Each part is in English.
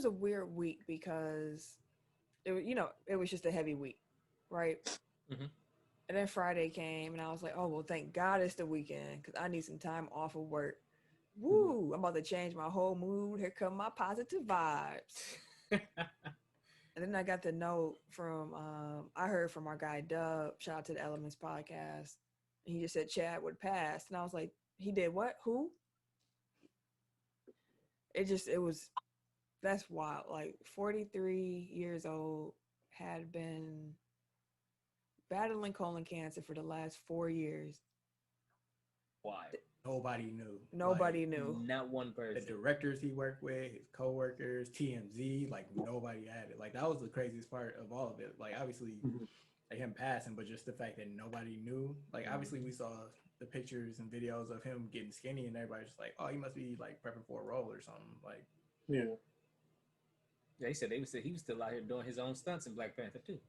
was a weird week because it was, it was just a heavy week, right? Mm-hmm. And then Friday came, and I was like, oh, well, thank God it's the weekend because I need some time off of work. Woo! I'm about to change my whole mood. Here come my positive vibes. And then I got the note from, I heard from our guy Dub, shout out to the Elements podcast. He just said Chad would pass. And I was like, he did what? Who? That's wild. Like 43 years old, had been battling colon cancer for the last 4 years. Why? Nobody knew. Nobody knew. Not one person. The directors he worked with, his coworkers, TMZ, like nobody had it. Like that was the craziest part of all of it. Like obviously, like him passing, but just the fact that nobody knew. Like obviously, we saw the pictures and videos of him getting skinny, and everybody's just like, "Oh, he must be like prepping for a role or something." Like, yeah. He said he was still out here doing his own stunts in Black Panther too.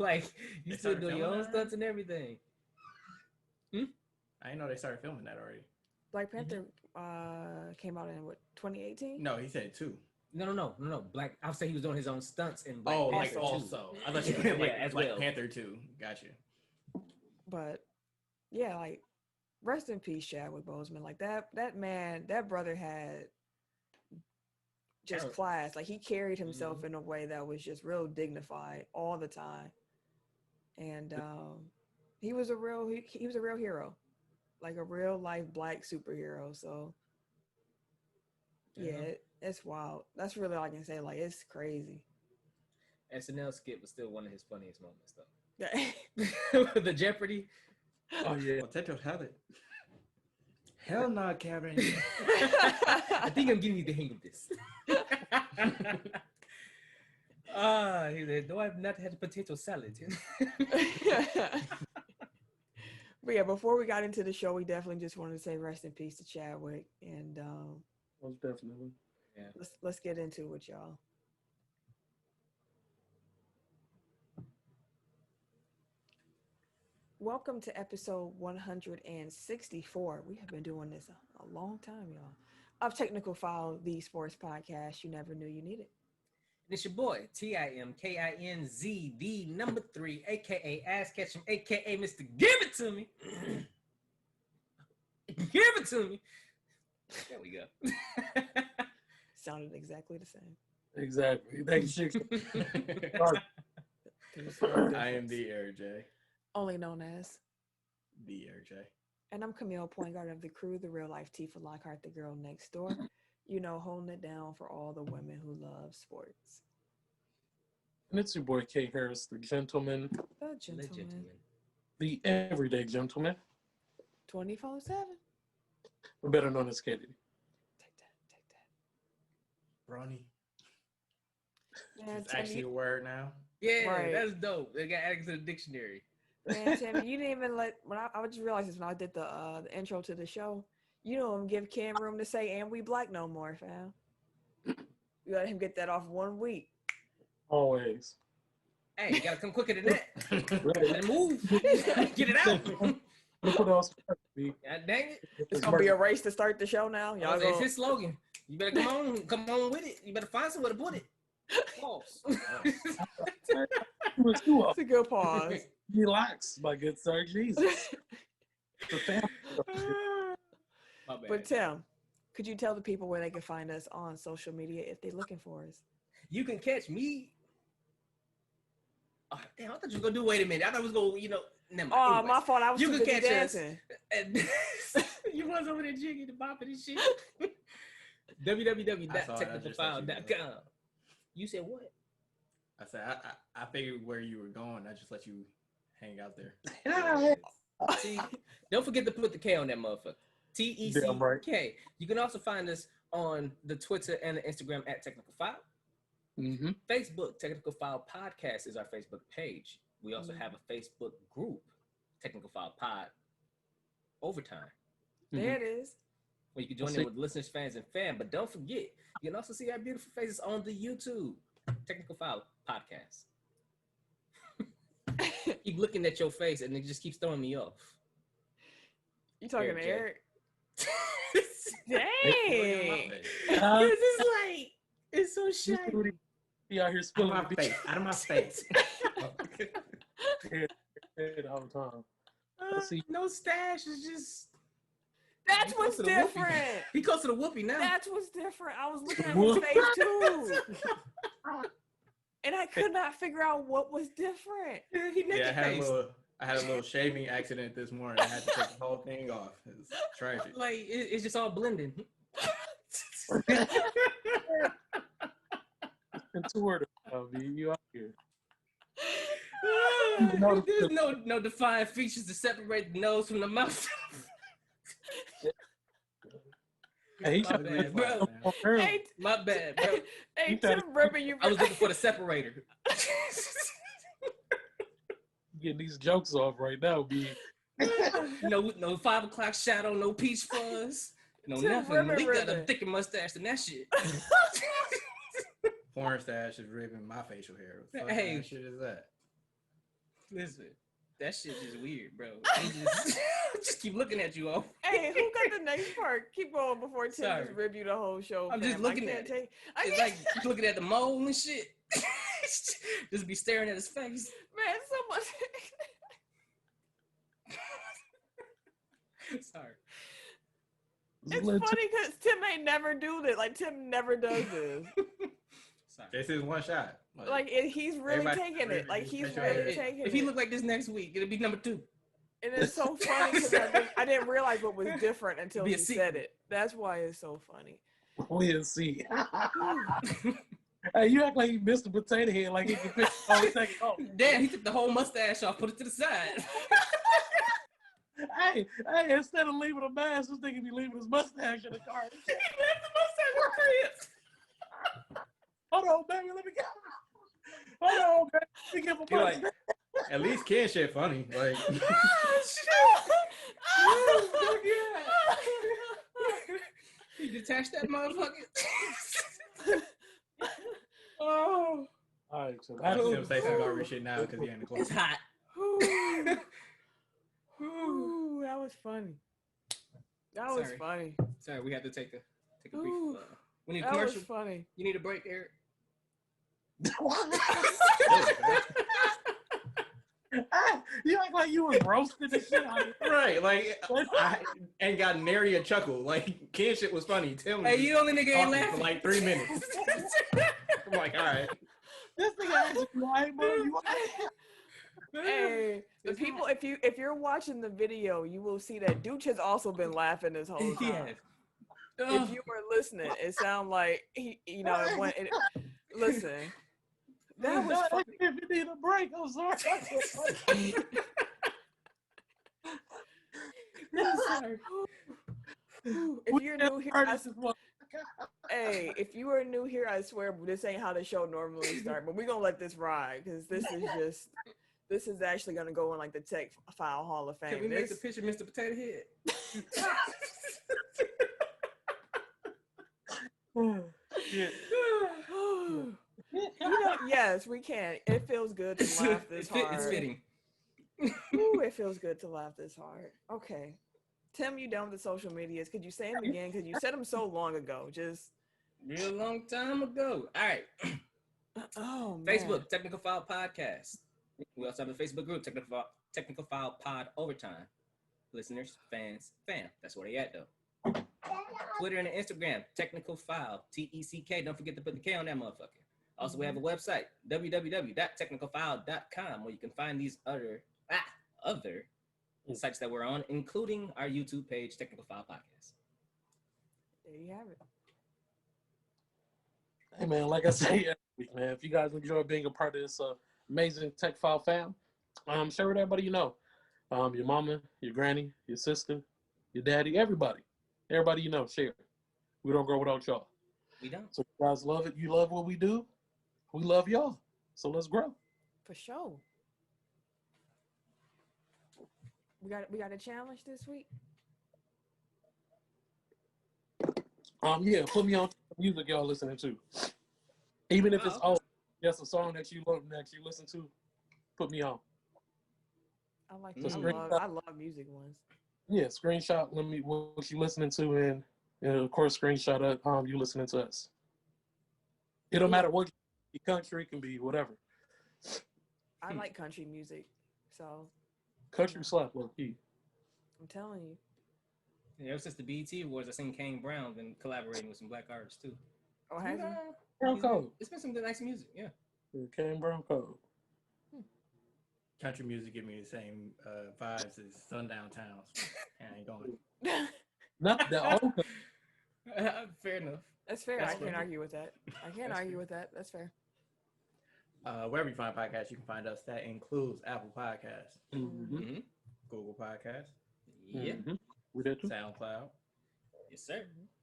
Like you still doing your own stunts and everything. I didn't know they started filming that already. Black Panther came out in what, 2018? No, he said 2. No. Black. I would say he was doing his own stunts in Black Panther. Like also. I thought you meant like as Black well. Panther 2. Gotcha. But yeah, like rest in peace, Chadwick Boseman. Like that man, that brother had just class. Like he carried himself in a way that was just real dignified all the time. And he was a real hero. Like a real life Black superhero. So yeah, it's wild. That's really all I can say. Like it's crazy. SNL skit was still one of his funniest moments though. Yeah. The Jeopardy. Oh yeah. Potato salad. Hell no, Kevin. I think I'm getting you the hang of this. He said, no, I've not had potato salad. But yeah, before we got into the show, we definitely just wanted to say rest in peace to Chadwick, and most definitely. Yeah. Let's get into it, y'all. Welcome to episode 164. We have been doing this a long time, y'all. Of Technical Foul, the sports podcast you never knew you needed. It's your boy, TIMKINZ, the number 3, a.k.a. Ass Ketchum, a.k.a. Mr. Give It To Me. Give it to me. There we go. Sounded exactly the same. Exactly. Thank you, Shix. I am the Eric J. Only known as the Eric J. And I'm Camille, point guard of the crew, the real life Tifa Lockhart, the girl next door. You know, holding it down for all the women who love sports. And it's your boy, K. Harris, the gentleman. The gentleman. The everyday gentleman. 24/7. Better known as KD. Take that. Brawny. Man, it's actually a word now. Yeah, right. That's dope. They got added to the dictionary. Man, Tim, you didn't even let, when I just realized this when I did the intro to the show, you don't give Cam room to say, and we black no more, fam. You let him get that off 1 week. Always. Hey, you gotta come quicker than that. Let him move. Get it out. What else? God dang it. It's gonna be a race to start the show now. Y'all It's his slogan. You better come on with it. You better find somewhere to put it. Pause. That's a good pause. Relax, my good sir. Jesus. But Tim, could you tell the people where they can find us on social media if they're looking for us? You can catch me. Oh, damn, I thought you were gonna do. Wait a minute. I thought it was gonna, never mind. Oh, anyways, my fault. I was you too can busy catch dancing. Us. You was over there jigging and bopping and shit. www.technicalfoul.com. You said what? I said I figured where you were going. I just let you hang out there. See, don't forget to put the K on that motherfucker. TECK. Right. You can also find us on the Twitter and the Instagram at Technical Foul. Mm-hmm. Facebook, Technical Foul Podcast is our Facebook page. We also have a Facebook group, Technical Foul Pod Overtime. There it is. Where you can join in with listeners, fans, and fan. But don't forget, you can also see our beautiful faces on the YouTube, Technical Foul Podcast. Keep looking at your face and it just keeps throwing me off. You talking to Eric? Dang! This is like It's so shady. He out here Out spilling of my face. Out of my face. all the time. Let's see. No stash is just. That's He what's close to the whoopee. different. He close to the whoopee now. That's what's different. I was looking at his face too. And I could not figure out what was different. He naked face. I had a little shaving accident this morning. I had to take the whole thing off. It's tragic. Like it's just all blending. And toward you out here. There's no defined features to separate the nose from the mouth. Hey, My bad, bro. Hey, My bad, bro. hey, Tim ripping you. I was looking for the separator. Getting these jokes off right now, B. No 5 o'clock shadow, no peach fuzz, no Tim nothing. Malik got a ribbon. thicker mustache than that shit. Porn stash is ripping my facial hair. What the fuck Hey. kind of shit is that? Listen, that shit is weird, bro. Just keep looking at you, all. Hey, who got the next part? Keep going before Tim Sorry. just rip you the whole show. I'm just fam. looking I at can't it. take. I It's can't, like looking at the mole and shit. Just be staring at his face. man, so much. Sorry. It's funny because Tim ain't never do this. Like Tim never does this. Sorry. This is one shot. He's really Everybody- taking it. Like he's If- really taking it. If he looked like this next week, it'll be number 2. And it's so funny because I didn't realize what was different until Be he a said it. That's why it's so funny. We'll see. Hey, you act like you missed a potato head, like he can pick take it off. Damn, he took the whole mustache off, put it to the side. Hey, instead of leaving a mask, this nigga be leaving his mustache in the car. He left the mustache in the crib. Hold on, baby, let me go. Hold on, baby. Let me give him You're a like, at least Ken shit funny. Like, You detached that motherfucker. Oh, all right, so I have that's to say some garbage shit now because he in the it's closet. hot. Ooh, that was funny. That was Sorry. funny. Sorry, we had to take a brief. Ooh, We need a that was commercial. funny. You need a break, Eric. You act like you was roasted and shit. Right, like I ain't got nary a chuckle. Like Ken shit was funny. Tim was Hey, you only nigga ain't talking for laughing. like 3 minutes. I'm like, all right. This nigga asked you, "Hey, bro, you Hey, the It's people, if you're watching the video, you will see that Dooch has also been laughing this whole time. Yeah. If you were listening, it sounded like he, listen. That was funny. If you need a break, I'm sorry." Sorry. If you're new here, if you are new here, I swear this ain't how the show normally starts. But we're gonna let this ride because this is actually gonna go in like the TECK Foul Hall of Fame. Can we make the picture Mr. Potato Head? Yeah. Yes, we can. It feels good to laugh this hard. It's fitting. Ooh, it feels good to laugh this hard. Okay. Tim, you done with the social medias. Could you say them again? Because you said them so long ago. Just Real long time ago. All right. oh man. Facebook, Technical Foul Podcast. We also have a Facebook group, Technical Foul Pod Overtime. Listeners, fans, fam. That's where they at though. Twitter and Instagram, Technical Foul, TECK. Don't forget to put the K on that motherfucker. Also, we have a website, www.technicalfoul.com, where you can find these other sites that we're on, including our YouTube page, Technical Foul Podcast. There you have it. Hey man, like I say every week, man, if you guys enjoy being a part of this amazing TECK Foul fam, share with everybody you know. Your mama, your granny, your sister, your daddy, everybody you know, share. We don't grow without y'all. We don't. So if you guys love it, you love what we do. We love y'all. So let's grow. For sure. We got a challenge this week. Yeah, put me on music y'all listening to. Even if it's just a song that you love, that you listen to, put me on. I like So I love music ones. Yeah, screenshot what you listening to, and of course screenshot you listening to us. It don't matter what country, it can be whatever. I like country music, so Country slap low key. I'm telling you. Yeah, ever since the BET Awards, I seen Kane Brown been collaborating with some black artists too. Oh, has he? Brown Code. It's been some good, nice music. Yeah. Kane Brown Code. Country music give me the same vibes as Sundown Towns. I ain't going. Not the old. Fair enough. That's fair. That's I can't fair. argue with that. I can't That's argue fair. with that. That's fair. Wherever you find podcasts, you can find us. That includes Apple Podcasts, Mm-hmm. Google Podcasts, Yeah. Mm-hmm. We there too. SoundCloud, Yes, sir.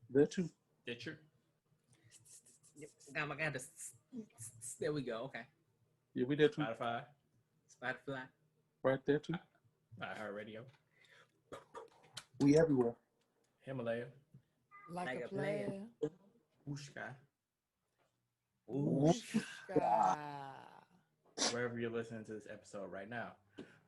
There too. Stitcher. Yep. Oh my God. There we go. Okay. Yeah, we there too. Spotify, Spotify. Right there too. iHeartRadio, We everywhere. Himalaya, Like a player. Whooshka. Whooshka. Wherever you're listening to this episode right now.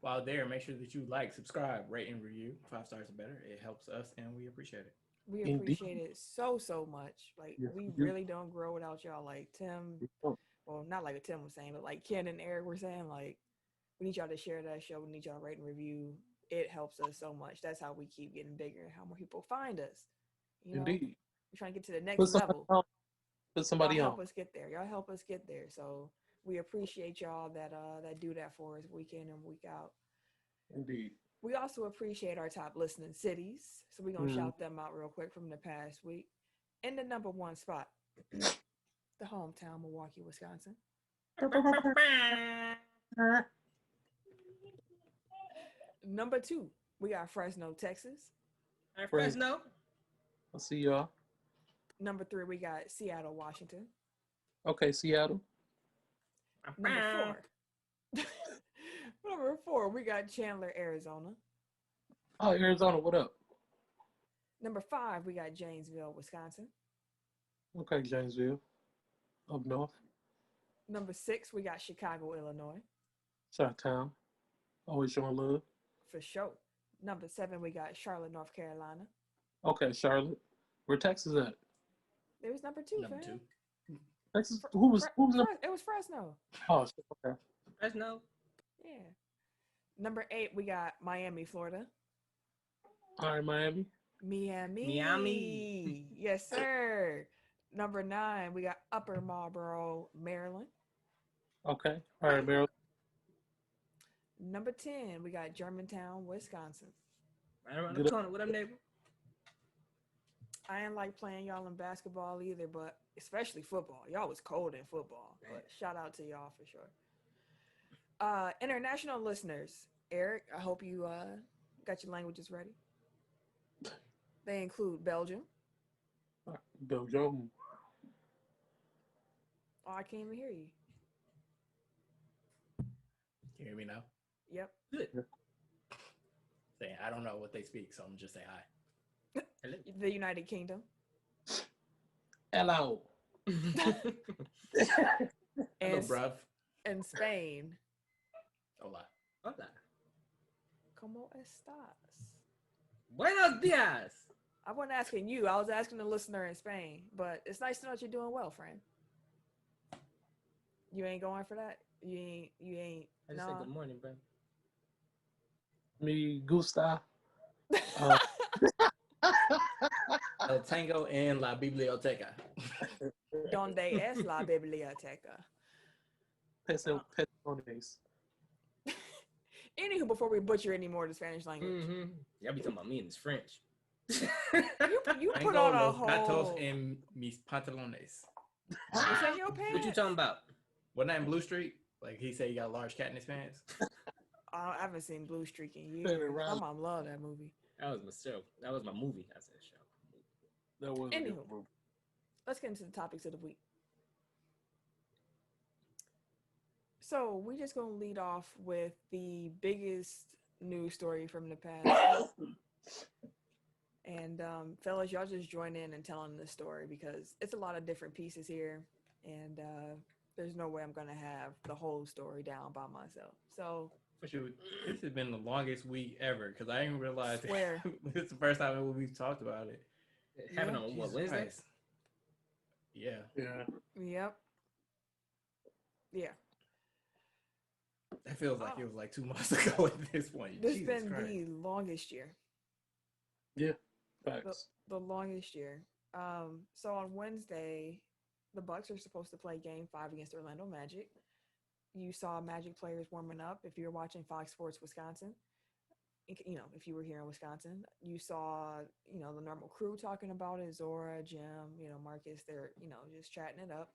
While there, make sure that you like, subscribe, rate, and review. 5 stars or better. It helps us, and we appreciate it. We Indeed. appreciate it so much. Like Yes, we we do. really don't grow without y'all. Like Tim, well, not like Tim was saying, but like Ken and Eric were saying, like we need y'all to share that show. We need y'all to rate and review. It helps us so much. That's how we keep getting bigger and how more people find us. You know, Indeed. we're trying to get to the next Put somebody level. on. Put somebody Y'all on. help us get there. Y'all help us get there. So we appreciate y'all that do that for us week in and week out. Indeed. We also appreciate our top listening cities. So we're going to shout them out real quick from the past week. In the number 1 spot, the hometown, Milwaukee, Wisconsin. Number 2, we got Fresno, Texas. All right, Fresno. I'll see y'all. Number 3, we got Seattle, Washington. Okay, Seattle. Number 4. Number 4, we got Chandler, Arizona. Oh, Arizona, what up? Number 5, we got Janesville, Wisconsin. Okay, Janesville. Up north. Number 6, we got Chicago, Illinois. Chi-town. Always showing love. For sure. Number 7, we got Charlotte, North Carolina. Okay, Charlotte. Where Texas at? There's number 2, Number fam. 2. Texas. Who was number? It was Fresno. Oh, shit, okay. Fresno. Yeah. Number 8, we got Miami, Florida. All right, Miami. Miami. Yes, sir. Number 9, we got Upper Marlboro, Maryland. Okay. All right, Maryland. Number 10, we got Germantown, Wisconsin. Right around the corner. What up, neighbor? I ain't like playing y'all in basketball either, but especially football. Y'all was cold in football. Man. But shout out to y'all for sure. International listeners, Eric, I hope you got your languages ready. They include Belgium. Belgium. Oh, I can't even hear you. Can you hear me now? Yep. Good. Saying I don't know what they speak, so I'm just say hi. Hello. The United Kingdom. Hello. Hello, And, bruv. and Spain. Hola. Hola. ¿Cómo estás? Buenos dias. I wasn't asking you. I was asking the listener in Spain. But it's nice to know that you're doing well, friend. You ain't going for that? You ain't. I just said good morning, bro. Me gusta. El tango en la biblioteca. Donde es la biblioteca? Pesones. Anywho, before we butcher any more of the Spanish language, Mm-hmm. Y'all be talking about me in this French. you put Tengo on a los gatos whole. en mis pantalones. What's in your pants? What you talking about? Wasn't that in Blue Street? Like he said he got a large cat in his pants. I haven't seen Blue Streak in years. Turn around. My mom loved that movie. That was my show. That was my movie. I said show. That was a good Anywho. move. Let's get into the topics of the week. So we're just gonna lead off with the biggest news story from the past. And fellas, y'all just join in and telling the story because it's a lot of different pieces here, and there's no way I'm gonna have the whole story down by myself. So For sure. This has been the longest week ever because I didn't realize Swear. it's the first time we've talked about it. It happened on what, Jesus Wednesday? Christ. Yeah. Yeah. yep, Yeah. That feels like it was like 2 months ago at this point. This has Jesus been Christ. the longest year. Yeah, facts. The longest year. So on Wednesday, the Bucks are supposed to play Game 5 against Orlando Magic. You saw Magic players warming up. If you're watching Fox Sports Wisconsin, you know, if you were here in Wisconsin, you saw, you know, the normal crew talking about it, Zora, Jim, you know, Marcus, they're, you know, just chatting it up.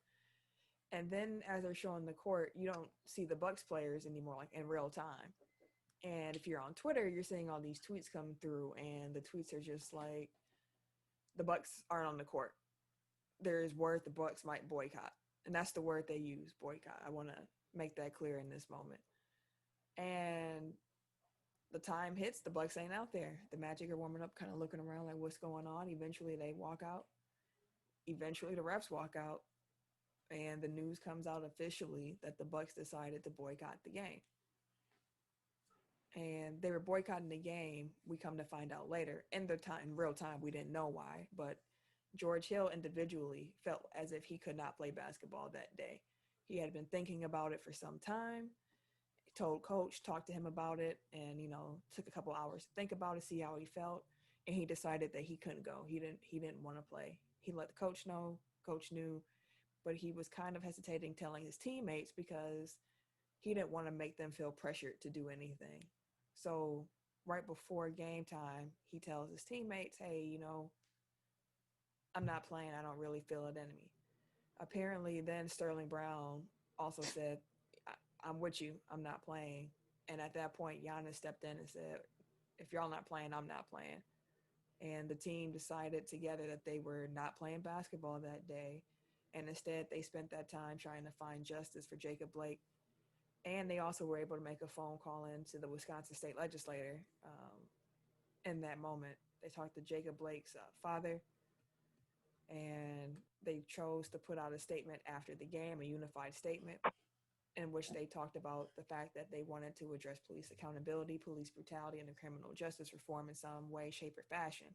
And then as they're showing the court, you don't see the Bucks players anymore, like in real time. And if you're on Twitter, you're seeing all these tweets come through, and the tweets are just like, the Bucks aren't on the court. There is word the Bucks might boycott. And that's the word they use, boycott. I want to make that clear in this moment. And the time hits, the Bucks ain't out there. The Magic are warming up, kind of looking around like what's going on. Eventually they walk out. Eventually the refs walk out. And the news comes out officially that the Bucks decided to boycott the game. And they were boycotting the game. We come to find out later. In real time, we didn't know why. But George Hill individually felt as if he could not play basketball that day. He had been thinking about it for some time. Told coach, talked to him about it, and, you know, took a couple hours to think about it, see how he felt, and he decided that he couldn't go. He didn't want to play. He let the coach know. Coach knew, but he was kind of hesitating telling his teammates because he didn't want to make them feel pressured to do anything. So right before game time, he tells his teammates, hey, you know, I'm not playing. I don't really feel it in me. Apparently then Sterling Brown also said, I'm with you. I'm not playing. And at that point, Giannis stepped in and said, if y'all not playing, I'm not playing. And the team decided together that they were not playing basketball that day. And instead, they spent that time trying to find justice for Jacob Blake. And they also were able to make a phone call in to the Wisconsin State Legislature in that moment. They talked to Jacob Blake's father, and they chose to put out a statement after the game, a unified statement, in which they talked about the fact that they wanted to address police accountability, police brutality, and the criminal justice reform in some way, shape, or fashion.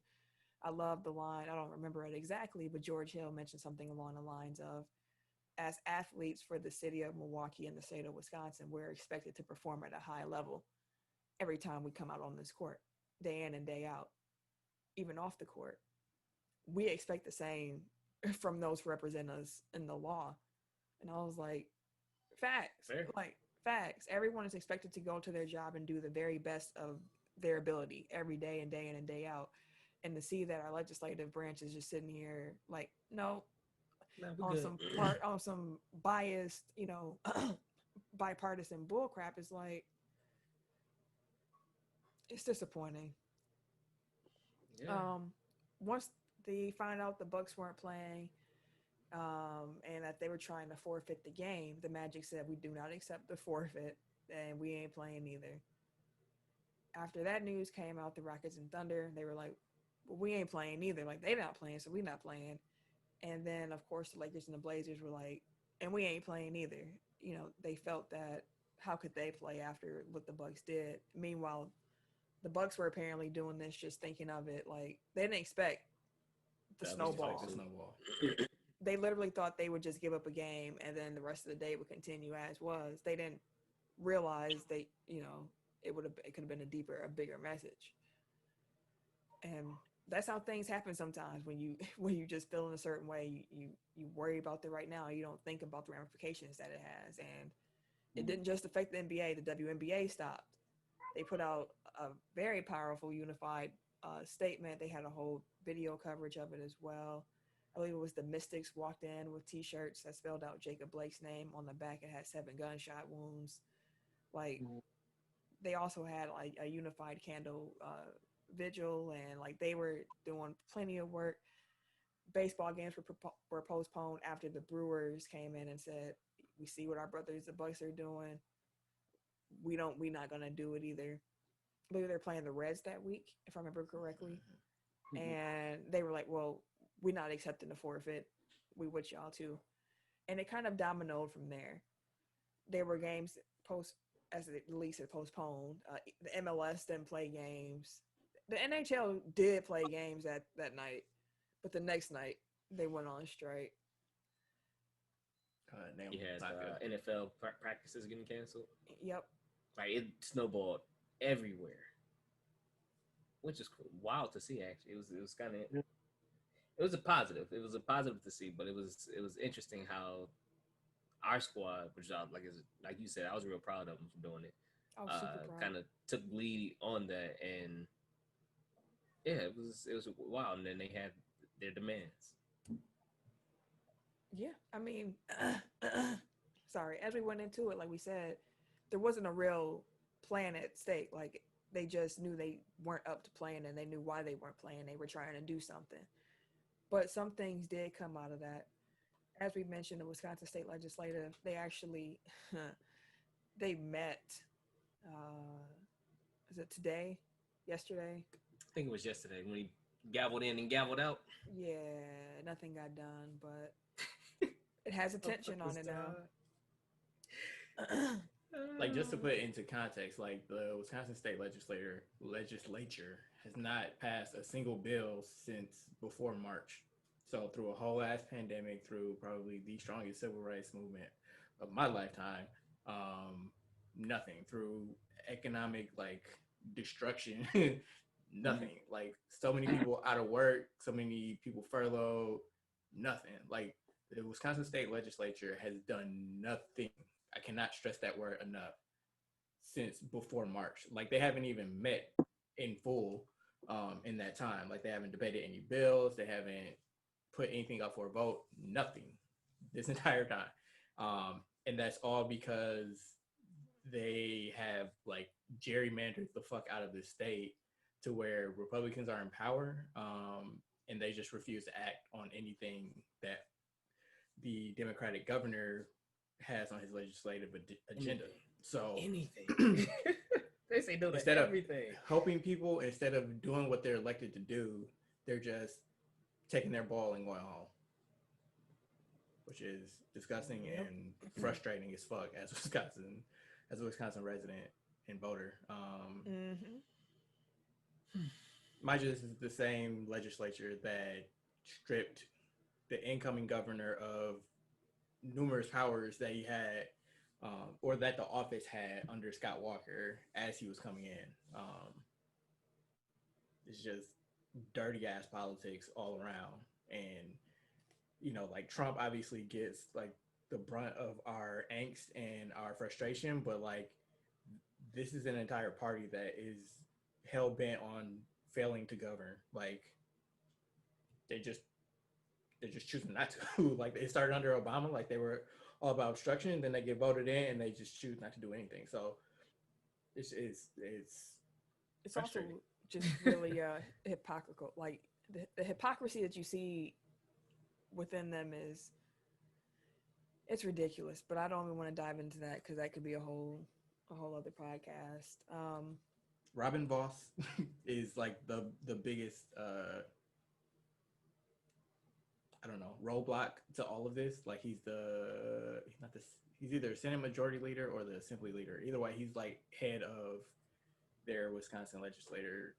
I love the line, I don't remember it exactly, but George Hill mentioned something along the lines of, as athletes for the city of Milwaukee and the state of Wisconsin, we're expected to perform at a high level every time we come out on this court, day in and day out, even off the court. We expect the same from those who represent us in the law. And I was like, facts. Fair. Like, facts. Everyone is expected to go to their job and do the very best of their ability every day and day in and day out. And to see that our legislative branch is just sitting here like, no, on some biased, you know, bipartisan bullcrap is like, it's disappointing. Yeah. Once they find out the Bucks weren't playing, and that they were trying to forfeit the game, the Magic said, we do not accept the forfeit, and we ain't playing either. After that news came out, the Rockets and Thunder, they were like, well, we ain't playing either. Like, they not playing, so we not playing. And then, of course, the Lakers and the Blazers were like, and we ain't playing either. You know, they felt that how could they play after what the Bucks did? Meanwhile, the Bucks were apparently doing this just thinking of it like they didn't expect the snowball. They literally thought they would just give up a game and then the rest of the day would continue as was. They didn't realize they, you know, it could have been a bigger message. And that's how things happen sometimes when you just feel in a certain way. You worry about the right now. You don't think about the ramifications that it has. And it didn't just affect the NBA. The WNBA stopped. They put out a very powerful unified statement. They had a whole video coverage of it as well. I believe it was the Mystics walked in with T-shirts that spelled out Jacob Blake's name. On the back, it had 7 gunshot wounds. Like, they also had like a unified candle vigil, and like they were doing plenty of work. Baseball games were postponed after the Brewers came in and said, we see what our brothers, the Bucks, are doing. We're not going to do it either. I believe they're playing the Reds that week, if I remember correctly. And they were like, well, we're not accepting the forfeit. We with y'all too. And it kind of dominoed from there. There were games as the leagues had postponed. The MLS didn't play games. The NHL did play games that night, but the next night they went on strike. Damn, You had soccer. NFL practices getting canceled. Yep. Like it snowballed everywhere, which is wild to see. Actually, it was kind of it was a positive. It was a positive to see, but it was interesting how our squad, which I like you said, I was real proud of them for doing it. I was super proud. Kind of took lead on that, and yeah, it was wild. And then they had their demands. Yeah, I mean, sorry. As we went into it, like we said, there wasn't a real plan at stake. Like they just knew they weren't up to playing, and they knew why they weren't playing. They were trying to do something, but some things did come out of that. As we mentioned, the Wisconsin State Legislative, they actually they met. Is it today? Yesterday? I think it was yesterday when he gavelled in and gavelled out. Yeah, nothing got done, but it has attention on it now. Like, just to put it into context, like the Wisconsin State legislature has not passed a single bill since before March. So through a whole ass pandemic, through probably the strongest civil rights movement of my lifetime, nothing. Through economic like destruction, nothing. Like so many people out of work, so many people furloughed, nothing. Like the Wisconsin State legislature has done nothing. I cannot stress that word enough since before March. Like they haven't even met in full in that time. Like they haven't debated any bills. They haven't put anything up for a vote. Nothing this entire time. And that's all because they have like gerrymandered the fuck out of the state to where Republicans are in power, and they just refuse to act on anything that the Democratic governor has on his legislative agenda. So anything. They say no to instead everything. of helping people, instead of doing what they're elected to do, they're just taking their ball and going home, which is disgusting and frustrating as fuck as a Wisconsin resident and voter. My just is the same legislature that stripped the incoming governor of numerous powers that he had, or that the office had under Scott Walker as he was coming in. It's just dirty ass politics all around. And, you know, like Trump obviously gets like the brunt of our angst and our frustration, but like this is an entire party that is hell bent on failing to govern. Like they're just choosing not to. Like they started under Obama, like they were all about obstruction, then they get voted in and they just choose not to do anything. So it's also just really hypocritical. Like the hypocrisy that you see within them it's ridiculous. But I don't even want to dive into that because that could be a whole other podcast. Robin Voss is like the biggest I don't know, roadblock to all of this. Like he's either a Senate Majority Leader or the Assembly Leader. Either way, he's like head of their Wisconsin legislature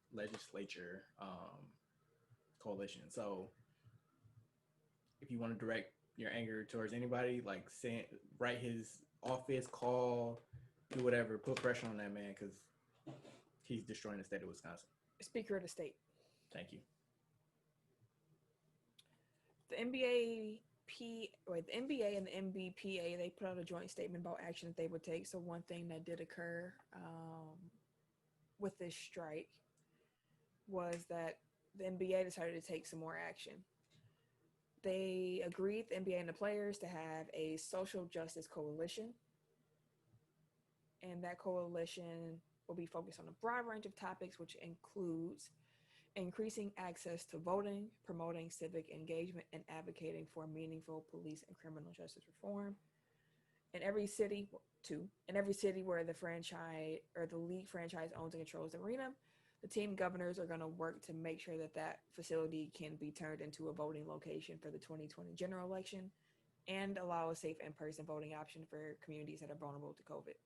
coalition. So if you want to direct your anger towards anybody, like write his office, call, do whatever, put pressure on that man because he's destroying the state of Wisconsin. Speaker of the state. Thank you. The NBA and the NBPA, they put out a joint statement about action that they would take. So one thing that did occur with this strike was that the NBA decided to take some more action. They agreed, the NBA and the players, to have a social justice coalition. And that coalition will be focused on a broad range of topics, which includes increasing access to voting, promoting civic engagement, and advocating for meaningful police and criminal justice reform. In every city where the franchise or the league franchise owns and controls the arena, the team governors are going to work to make sure that facility can be turned into a voting location for the 2020 general election and allow a safe in-person voting option for communities that are vulnerable to COVID.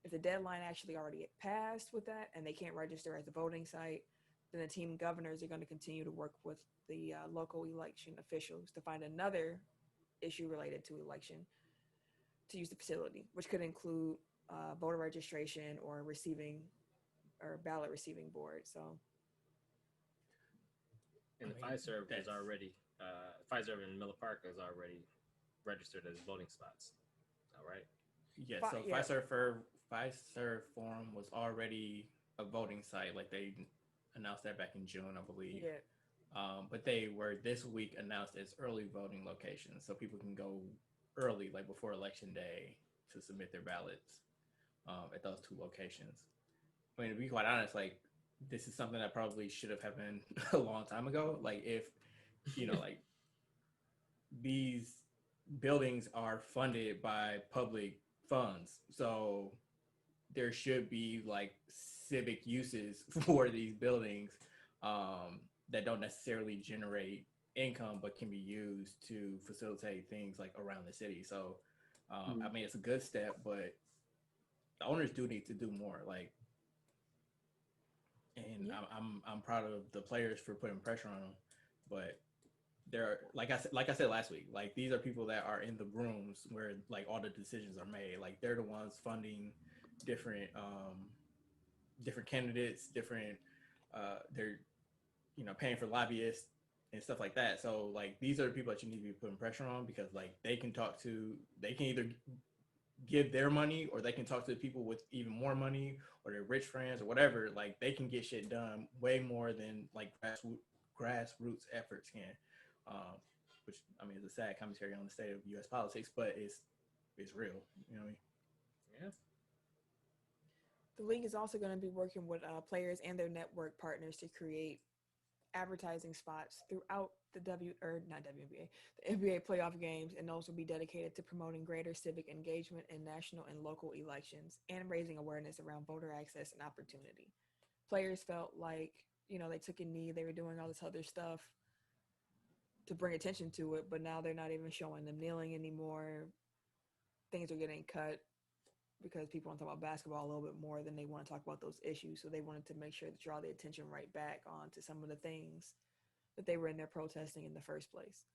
If the deadline actually already passed with that and they can't register as a voting site, then the team governors are going to continue to work with the local election officials to find another issue related to election to use the facility, which could include voter registration or ballot receiving board. So, And the Fiserv is already Fiserv in Miller Park is already registered as voting spots. All right. Yeah. So Fiserv Forum was already a voting site. Like they announced that back in June, I believe. yeah. But they were this week announced as early voting locations, so people can go early, like before election day, to submit their ballots at those two locations. I mean, to be quite honest, like this is something that probably should have happened a long time ago. Like if like these buildings are funded by public funds, so there should be like civic uses for these buildings that don't necessarily generate income but can be used to facilitate things like around the city. So I mean, it's a good step, but the owners do need to do more. Like, and I'm proud of the players for putting pressure on them, but they're like I said last week, like these are people that are in the rooms where like all the decisions are made. Like they're the ones funding different candidates, they're paying for lobbyists and stuff like that. So like these are the people that you need to be putting pressure on, because like they can either give their money, or they can talk to the people with even more money, or their rich friends or whatever. Like they can get shit done way more than like grassroots efforts can. Which I mean is a sad commentary on the state of U.S. politics, but it's real. You know what I mean? Yeah. The league is also going to be working with players and their network partners to create advertising spots throughout the NBA playoff games, and those will be dedicated to promoting greater civic engagement in national and local elections and raising awareness around voter access and opportunity. Players felt like, they took a knee, they were doing all this other stuff to bring attention to it, but now they're not even showing them kneeling anymore. Things are getting cut because people want to talk about basketball a little bit more than they want to talk about those issues. So they wanted to make sure to draw the attention right back onto some of the things that they were in there protesting in the first place.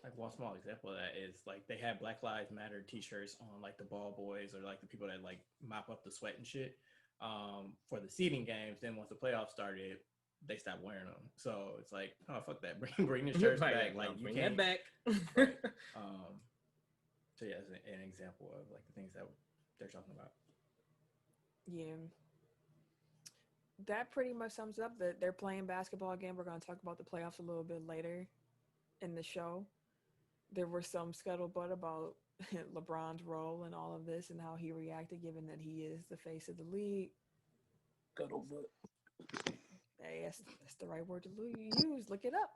Like one small example of that is like they had Black Lives Matter t-shirts on like the ball boys, or like the people that like mop up the sweat and shit for the seeding games. Then once the playoffs started, they stopped wearing them. So it's like, oh fuck that, bring the shirts back. Like you bring can't that back. Right. So yeah, it's an example of like the things that they're talking about. Yeah. That pretty much sums up that they're playing basketball again. We're going to talk about the playoffs a little bit later in the show. There was some scuttlebutt about LeBron's role in all of this and how he reacted, given that he is the face of the league. Scuttlebutt. Hey, that's the right word to use. Look it up.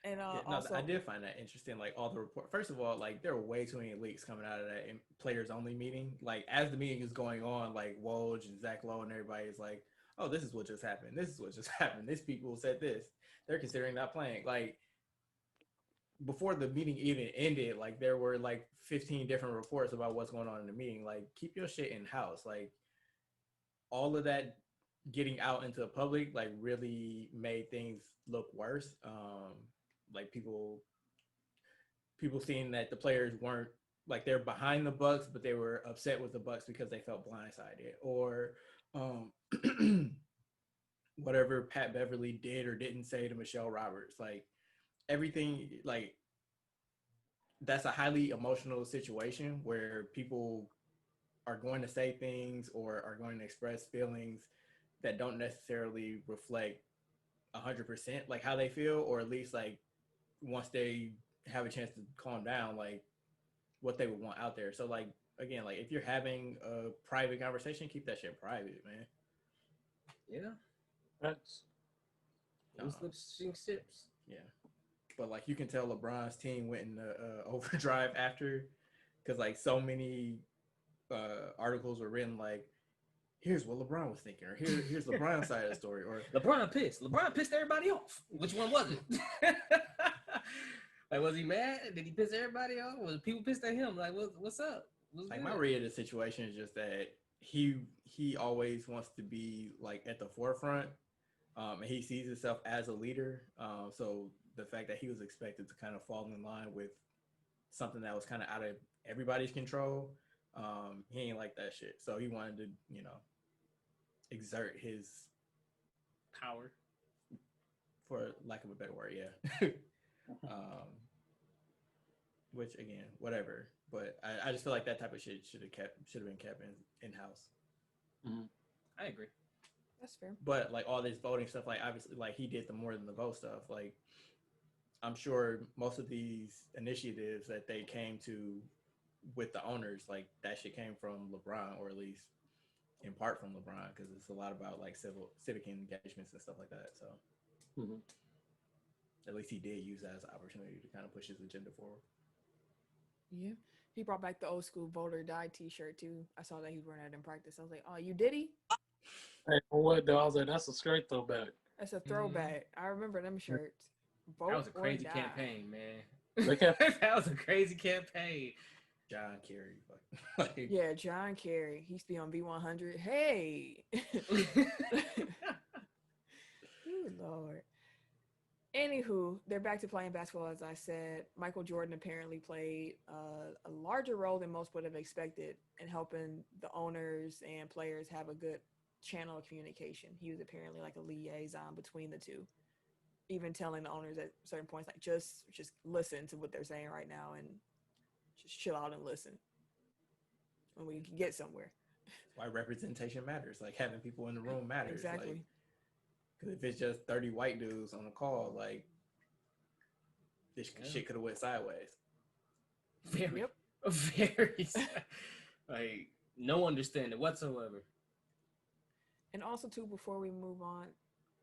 And also, I did find that interesting. Like all the report. First of all, like there were way too many leaks coming out of that players only meeting. Like as the meeting is going on, like Woj and Zach Lowe and everybody is like, "Oh, this is what just happened. This is what just happened. These people said this. They're considering not playing." Like before the meeting even ended, like there were like 15 different reports about what's going on in the meeting. Like keep your shit in house. Like all of that getting out into the public like really made things look worse. Like people seeing that the players weren't like they're behind the Bucks, but they were upset with the Bucks because they felt blindsided, or whatever Pat Beverly did or didn't say to Michelle Roberts. Like everything, like that's a highly emotional situation where people are going to say things or are going to express feelings that don't necessarily reflect 100% like how they feel, or at least like once they have a chance to calm down, like what they would want out there. So like again, like if you're having a private conversation, keep that shit private, man. Yeah. That's Sips. Yeah. But like you can tell LeBron's team went in the overdrive after, because like so many articles were written like, here's what LeBron was thinking, or here's LeBron's side of the story, or LeBron pissed everybody off. Which one was it? Like, was he mad? Did he piss everybody off? Was people pissed at him? Like, what's up? What's like good? my read of the situation is just that he always wants to be like at the forefront, and he sees himself as a leader. So the fact that he was expected to kind of fall in line with something that was kind of out of everybody's control. He ain't like that shit. So he wanted to, exert his Power. for lack of a better word, yeah. um, which again, whatever. But I just feel like that type of shit should have been kept in house. Mhm. I agree. That's fair. But like all this voting stuff, like obviously, like he did the more than the vote stuff. Like I'm sure most of these initiatives that they came to with the owners, like that shit came from LeBron, or at least in part from LeBron, because it's a lot about like civic engagements and stuff like that. So Mhm. at least he did use that as an opportunity to kind of push his agenda forward. Yeah. He brought back the old school voter die t-shirt too. I saw that he was wearing that in practice. I was like, oh, you did he? Hey, for what though? I was like, that's a straight throwback. That's a throwback. I remember them shirts. Vote That was a or crazy die. campaign, man. They kept That was a crazy campaign. John Kerry, like Yeah, John Kerry. He used to be on V100. Hey. Ooh, Lord. Anywho, they're back to playing basketball, as I said. Michael Jordan apparently played a larger role than most would have expected in helping the owners and players have a good channel of communication. He was apparently like a liaison between the two, even telling the owners at certain points, like, just listen to what they're saying right now and just chill out and listen, and we can get somewhere. why representation matters. Like having people in the room matters. Exactly. Because if it's just 30 white dudes on the call, like this shit could have went sideways. Very, Yep. very, like no understanding whatsoever. And also, too, before we move on,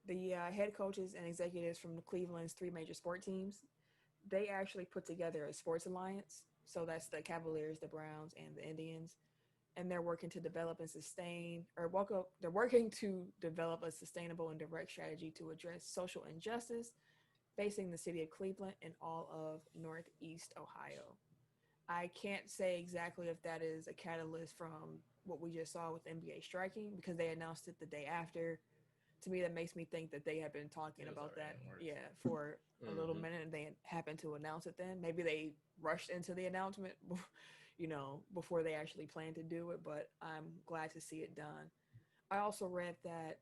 the head coaches and executives from the Cleveland's 3 major sport teams, they actually put together a sports alliance. So that's the Cavaliers, the Browns, and the Indians. And they're working to develop and sustain, they're working to develop a sustainable and direct strategy to address social injustice facing the city of Cleveland and all of Northeast Ohio. I can't say exactly if that is a catalyst from what we just saw with NBA striking, because they announced it the day after. To me, that makes me think that they have been talking about that, for a little minute, and they happened to announce it then. Maybe they rushed into the announcement, before they actually planned to do it, but I'm glad to see it done. I also read that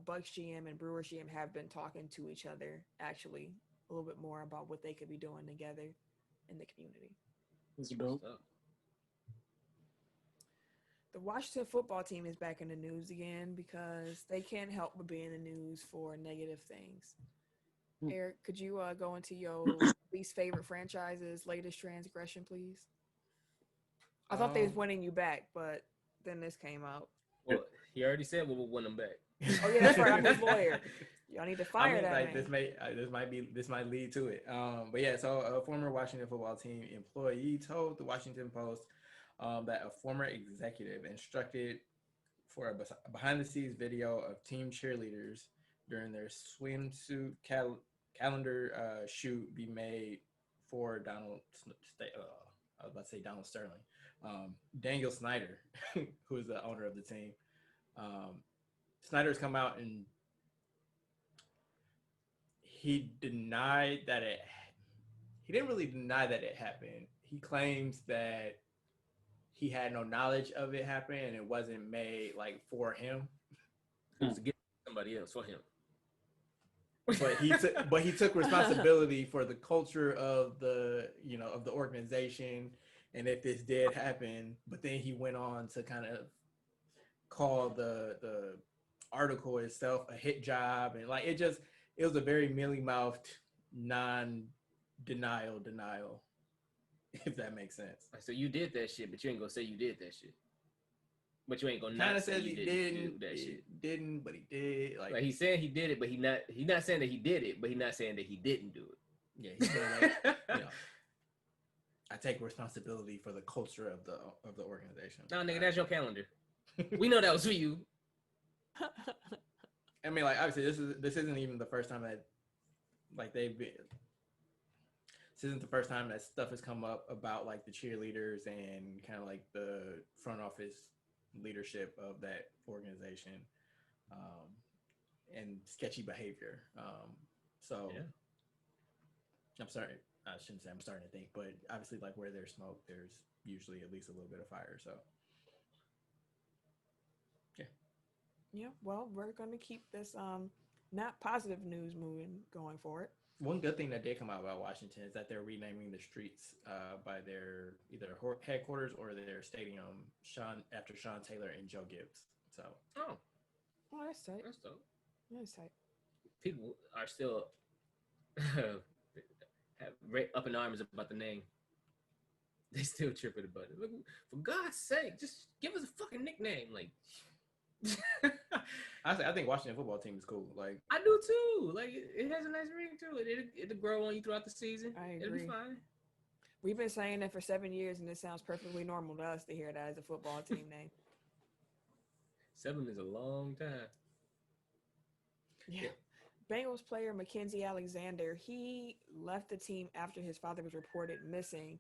Bucks GM and Brewers GM have been talking to each other, actually, a little bit more about what they could be doing together in the community. It's dope. The Washington football team is back in the news again because they can't help but be in the news for negative things. Eric, could you go into your least favorite franchise's latest transgression, please? I thought they was winning you back, but then this came out. Well, he already said we will win them back. Oh yeah, that's right. I'm his lawyer. Y'all need to fire that like man. this might lead to it. But yeah, so a former Washington football team employee told the Washington Post that a former executive instructed for a behind-the-scenes video of team cheerleaders during their swimsuit calendar shoot be made for Donald. I was about to say Donald Sterling. Daniel Snyder, who is the owner of the team. Snyder's come out and he denied that he didn't really deny that it happened. He claims that he had no knowledge of it happening and it wasn't made like for him. It was to get somebody else for him. But he took responsibility for the culture of the organization, and if this did happen. But then he went on to kind of call the article itself a hit job, and like it was a very mealy-mouthed denial, if that makes sense. So you did that shit, but you ain't gonna say you did that shit. But you ain't gonna Kind not of say says you he didn't do that shit. Didn't, but he did. Like he said he did it, but he not saying that he did it, but he not saying that he didn't do it. Yeah, he's saying like, I take responsibility for the culture of the organization. No, nigga, that's your calendar. We know that was for you. I mean, like obviously this isn't even the first time that like this isn't the first time that stuff has come up about like the cheerleaders and kind of like the front office leadership of that organization, and sketchy behavior. So yeah. I'm sorry. I shouldn't say I'm starting to think, but obviously, like where there's smoke, there's usually at least a little bit of fire. So, yeah. Yeah, well, we're going to keep this not positive news moving going forward. One good thing that did come out about Washington is that they're renaming the streets by their either headquarters or their stadium, after Sean Taylor and Joe Gibbs. So, Oh, Oh, that's tight. that's dope. That's tight. People are still up in arms about the name. They still tripping about it. Look, for God's sake, just give us a fucking nickname. Like, I think Washington football team is cool. Like, I do too. Like, it has a nice ring to it. It'll grow on you throughout the season. I It'll be agree. fine. We've been saying it for 7 years, and it sounds perfectly normal to us to hear that as a football team name. 7 is a long time. Yeah. Bengals player Mackenzie Alexander, he left the team after his father was reported missing.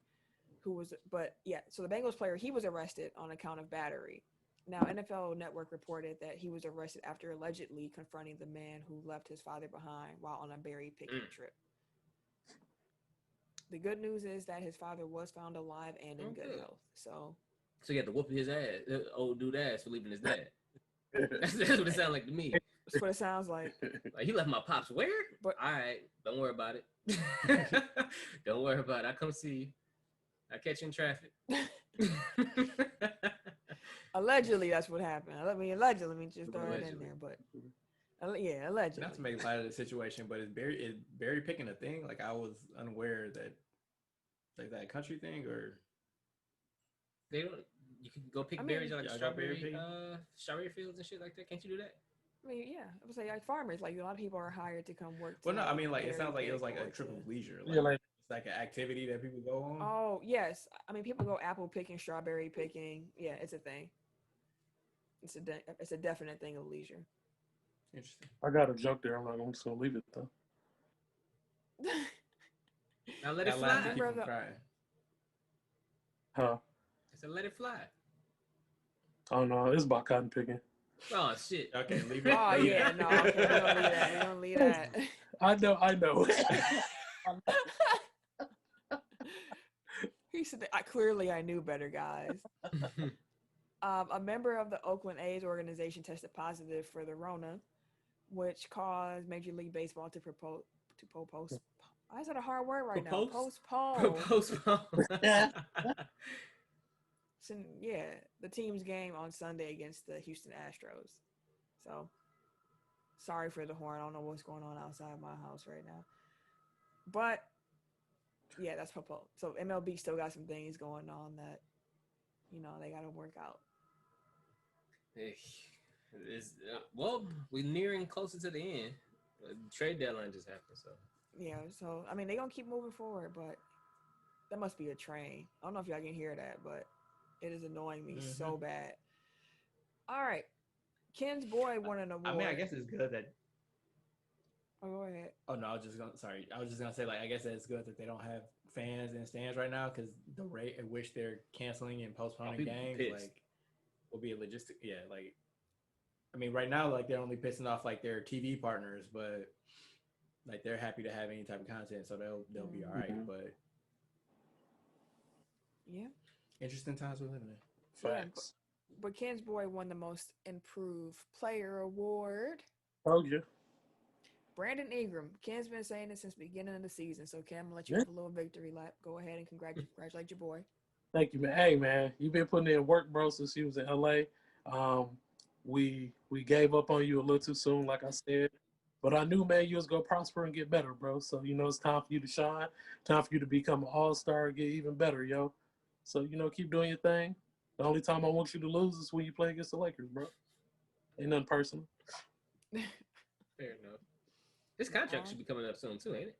So the Bengals player, he was arrested on account of battery. Now, NFL Network reported that he was arrested after allegedly confronting the man who left his father behind while on a berry picking trip. The good news is that his father was found alive and in good health. So he had to whoop his ass, old dude ass, for leaving his dad. That's what it sounds like to me. that's what it sounds like. Like, he left my pops where? But all right, don't worry about it. Don't worry about it. I come see you. I catch you in traffic. allegedly, that's what happened. I mean, allegedly, let me just throw it in there. But yeah, allegedly. not to make light of the situation, but is berry picking a thing? Like, I was unaware that, like, that country thing, or they don't. You can go pick berries like strawberry fields and shit like that. Can't you do that? I mean, yeah, I would say like farmers, like a lot of people are hired to come work. Well, no, I mean, like, it sounds like it was like a trip of leisure. Like, Yeah, like it's like an activity that people go on. Oh yes, I mean people go apple picking, strawberry picking. Yeah, it's a thing. It's a definite thing of leisure. Interesting. I got a joke there. I'm just gonna leave it though. Now let it That laugh fly. to keep from crying. Huh? I said let it fly. Oh no, it's about cotton picking. Oh shit. Okay, leave it. Oh yeah, no, okay, we don't leave that. We don't leave that. I know. He said, clearly I knew better, guys. A member of the Oakland A's organization tested positive for the Rona, which caused Major League Baseball to postpone. Why is that a hard word right now? Postpone. So, yeah, the team's game on Sunday against the Houston Astros. So, sorry for the horn. I don't know what's going on outside my house right now. But, yeah, that's proposed. So, MLB still got some things going on that, they got to work out. Well, we're nearing closer to the end. The trade deadline just happened, so. Yeah, so, I mean, they're going to keep moving forward, but that must be a train. I don't know if y'all can hear that, but it is annoying me so bad. All right. Ken's boy won an award. I mean, I guess it's good that. Oh, go ahead. Oh no, I was just gonna say, like, I guess it's good that they don't have fans in stands right now, because the rate at which they're canceling and postponing games, like, will be a logistic. Yeah, like, I mean, right now, like, they're only pissing off like their TV partners, but like they're happy to have any type of content, so they'll be all right. But yeah, interesting times we're living in. Facts. But Ken's boy won the most improved player award. Oh yeah. Brandon Ingram. Ken's been saying it since the beginning of the season. So Ken, I'm gonna let you have a little victory lap. Go ahead and congratulate your boy. Thank you, man. Hey, man, you've been putting in work, bro, since you was in LA. We gave up on you a little too soon, like I said. But I knew, man, you was gonna prosper and get better, bro. So it's time for you to shine. Time for you to become an all-star, get even better, yo. So keep doing your thing. The only time I want you to lose is when you play against the Lakers, bro. Ain't nothing personal. Fair enough. This contract should be coming up soon too, ain't it?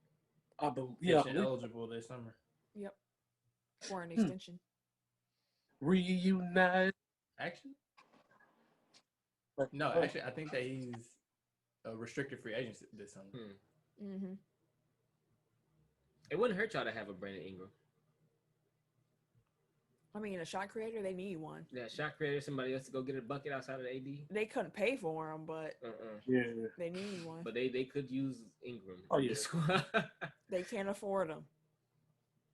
I believe. Yeah, eligible this summer. Yep. For an extension. Reunite. Actually, no. Actually, I think that he's a restricted free agent this summer. Mm-hmm. It wouldn't hurt y'all to have a Brandon Ingram. I mean, a shot creator, they need one. Yeah, shot creator, somebody else to go get a bucket outside of the AD. They couldn't pay for him, but yeah, they need one. But they could use Ingram. Oh yeah. They can't afford him.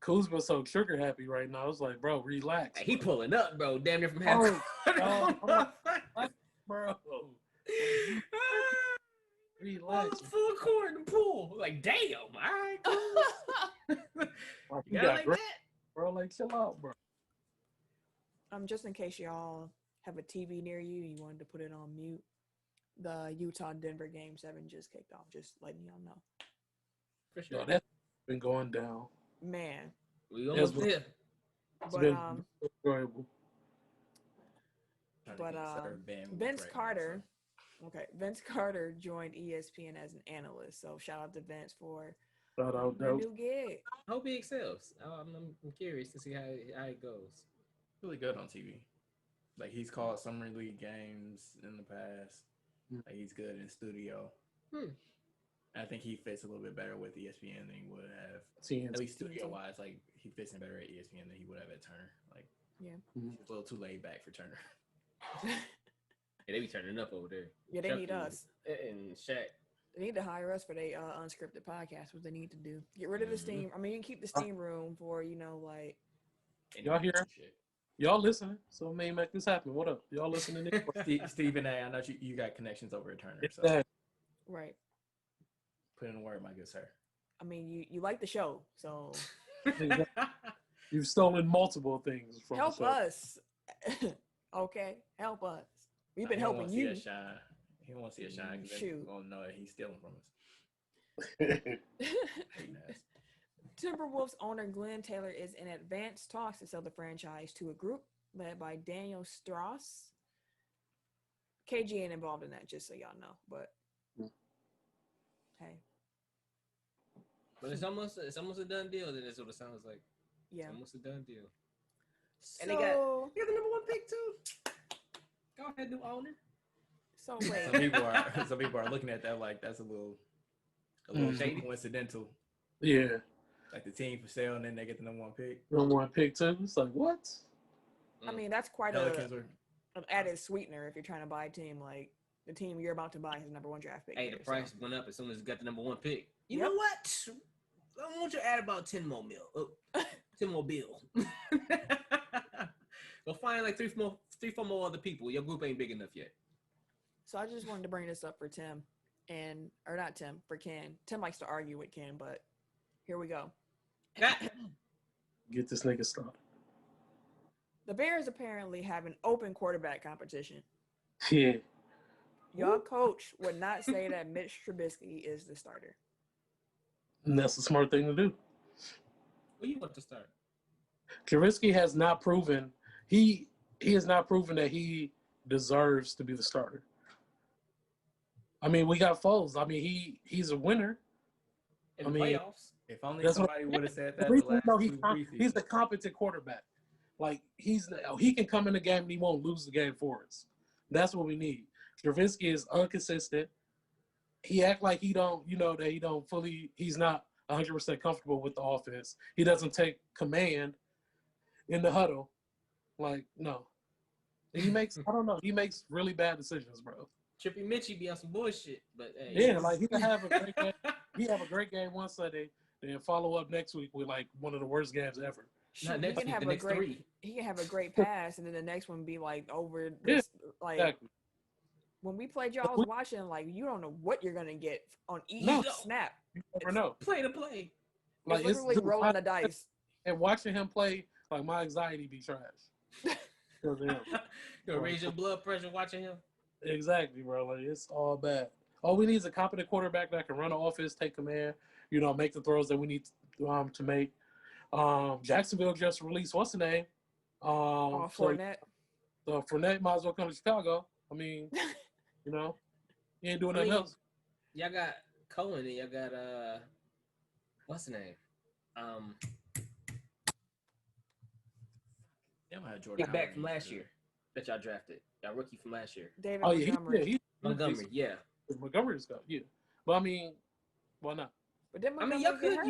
Kuzma so trigger happy right now. It's like, bro, relax. He bro. pulling up, bro. Damn near from half Oh, court. bro. Relax. Full court in the pool. Like, damn. All right, cool. Like, You you got got like great, that? bro. Like, chill out, bro. Just in case y'all have a TV near you, you wanted to put it on mute. The Utah-Denver Game 7 just kicked off. Just letting y'all know. For sure. Yo, that's been going down. Man, We almost there. It's but been enjoyable. Vince Carter. Okay, Vince Carter joined ESPN as an analyst. So shout out to Vince for Shout out, the new gig. I hope he excels. I'm curious to see how it goes. Really good on TV. Like he's called summer league games in the past. Like he's good in studio. I think he fits a little bit better with ESPN than he would have. At least studio wise, like he fits in better at ESPN than he would have at Turner. Like he's a little too laid back for Turner. Yeah, they be turning up over there. Yeah, they need us. And Shaq. They need to hire us for their unscripted podcast. What they need to do. Get rid of the steam. I mean, you can keep the steam room for, like. Y'all hear? Y'all listening? So may make this happen. What up? Y'all listening? Stephen A., I know you got connections over at Turner. So. Exactly. Right. Put in a word, my good sir. I mean, you like the show, so. You've stolen multiple things from help the show. us. Okay? Help us. We've been helping you. He don't want to see a shine because they won't know that he's stealing from us. Timberwolves owner Glenn Taylor is in advanced talks to sell the franchise to a group led by Daniel Strauss. KG ain't involved in that, just so y'all know. But hey, but it's almost a done deal. Then that's what it sounds like. Yeah, it's almost a done deal. So, and they got the number 1 pick too. Go ahead, new owner. So wait, some people are looking at that like that's a little shady, coincidental. Yeah. Like the team for sale, and then they get the number 1 pick. Number 1 pick too. It's like what? I mean, that's quite an added sweetener if you're trying to buy a team. Like the team you're about to buy has number 1 draft pick. Hey, the price went up as soon as it got the number 1 pick. You Yep. know what? I want you to add about 10 more mil. 10 more bill. Go find like 3-4 more other people. Your group ain't big enough yet. So I just wanted to bring this up for Tim, or not Tim, for Ken. Tim likes to argue with Ken, but here we go. Get this nigga started. The Bears apparently have an open quarterback competition. Yeah. Your coach would not say that Mitch Trubisky is the starter. And that's a smart thing to do. Who you want to start? Trubisky has not proven he has not proven that he deserves to be the starter. I mean, we got Foles. I mean, he's a winner. In the playoffs. If only somebody would have said that. He's a competent quarterback. Like he can come in the game and he won't lose the game for us. That's what we need. Trubisky is inconsistent. He act like he's not 100% comfortable with the offense. He doesn't take command in the huddle. Like, no. He makes really bad decisions, bro. Trippy Mitchie be on some bullshit, but hey. Yeah, like he can have a great game. He have a great game one Sunday, then follow up next week with like one of the worst games ever. He can have a great pass, and then the next one be like over this, like exactly. When we played y'all, I was watching, like, you don't know what you're gonna get on each snap. You never know. Play to play. Like it's literally rolling the dice. And watching him play, like my anxiety be trash. You'll raise your blood pressure watching him. Exactly, bro. Like it's all bad. All we need is a competent quarterback that can run the offense, take command, make the throws that we need to make. Jacksonville just released what's the name? Fournette. So Fournette might as well come to Chicago. I mean, he ain't doing nothing else. Y'all got Cohen and y'all got what's the name? Jordan back from last year that y'all drafted. Y'all rookie from last year. David Montgomery. Montgomery, yeah. Montgomery's got, yeah. But I mean, why not? But then y'all could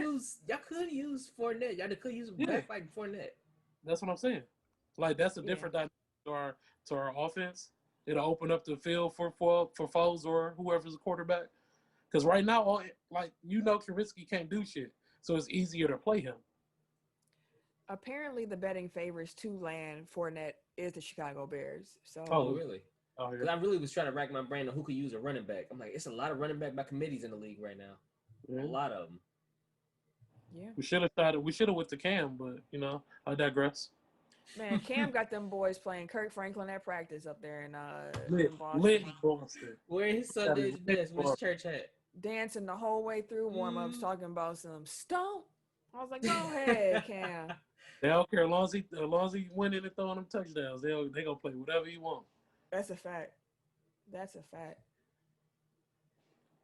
use Fournette. Y'all could use back like Fournette. That's what I'm saying. Like that's a different dynamic to our offense. It'll open up the field for Foles or whoever's a quarterback. Because right now, Trubisky can't do shit, so it's easier to play him. Apparently, the betting favors to land Fournette is the Chicago Bears. So, Oh, really? Oh, Because yeah. I really was trying to rack my brain on who could use a running back. I'm like, it's a lot of running back by committees in the league right now. Yeah. A lot of them. yeah. We should have started. We should have went to Cam, but I digress. Man, Cam got them boys playing Kirk Franklin at practice up there in Lit Boston. Boston. Wearing his Sunday's best with his church hat. Dancing the whole way through warm-ups, talking about some stomp. I was like, go ahead, Cam. They don't care as long as he winning and throwing them touchdowns. They gonna play whatever he want. That's a fact. That's a fact.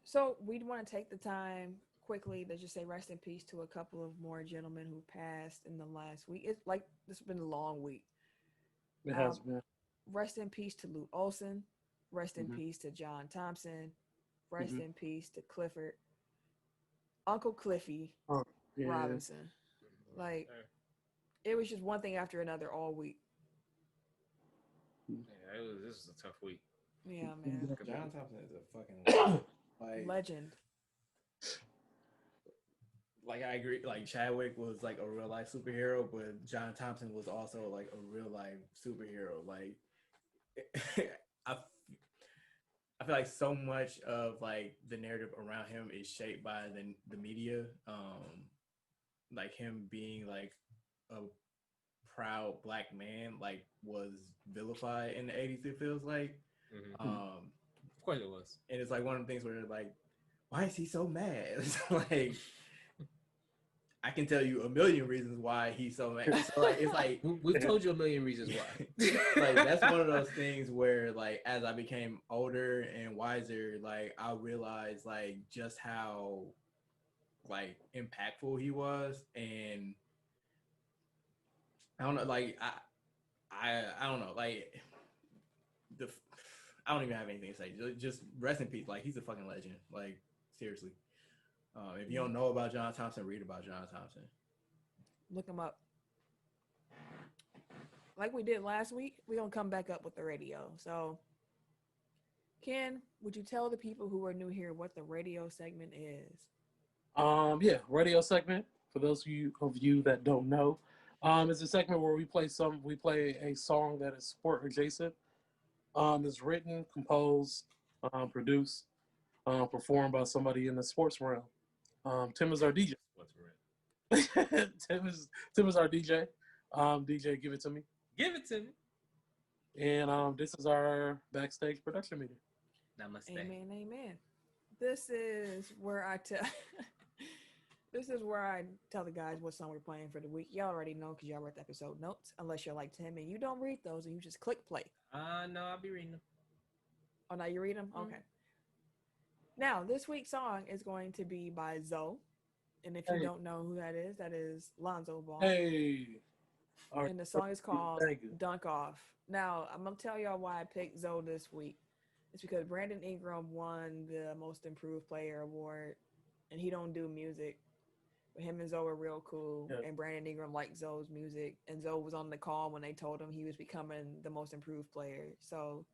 So we'd want to take the time quickly to just say rest in peace to a couple of more gentlemen who passed in the last week. It's like this has been a long week. It has been. Rest in peace to Luke Olson. Rest in Mhm. peace to John Thompson. Rest Mhm. in peace to Clifford. Uncle Cliffy Yeah. Robinson. Like, it was just one thing after another all week. Yeah, this was a tough week. Yeah, man. John Thompson is a fucking Legend. Like I agree. Like Chadwick was like a real life superhero, but John Thompson was also like a real life superhero. Like I, I feel like so much of like the narrative around him is shaped by the media. Like him being like a proud black man, like was vilified in the 80s. It feels like. Mm-hmm. Of course it was. And it's like one of the things where they're like, why is he so mad? It's like, I can tell you a million reasons why he's so mad. So like, it's like we've told you a million reasons why. Like that's one of those things where like as I became older and wiser, like I realized like just how like impactful he was, and I don't know, like I don't know, like I don't even have anything to say. Just rest in peace. Like he's a fucking legend. Like seriously. If you don't know about John Thompson, read about John Thompson. Look him up. Like we did last week, we're going to come back up with the radio. So, Ken, would you tell the people who are new here what the radio segment is? Yeah, radio segment. For those of you that don't know, it's a segment where we play a song that is sport adjacent. It's written, composed, produced, performed by somebody in the sports realm. Tim is our DJ. What's red? Tim is our DJ. DJ, give it to me. Give it to me. And this is our backstage production meeting. Namaste. Amen, amen. This is where I tell the guys what song we're playing for the week. Y'all already know because y'all read the episode notes. Unless you're like Tim and you don't read those and you just click play. No, I'll be reading them. Oh, now you read them? Okay. Now, this week's song is going to be by Zoe. And if you don't know who that is Lonzo Ball. Hey. And the song is called Dunk Off. Now, I'm going to tell y'all why I picked Zoe this week. It's because Brandon Ingram won the Most Improved Player award. And he don't do music. But him and Zoe are real cool. Yeah. And Brandon Ingram liked Zoe's music. And Zoe was on the call when they told him he was becoming the Most Improved Player. So,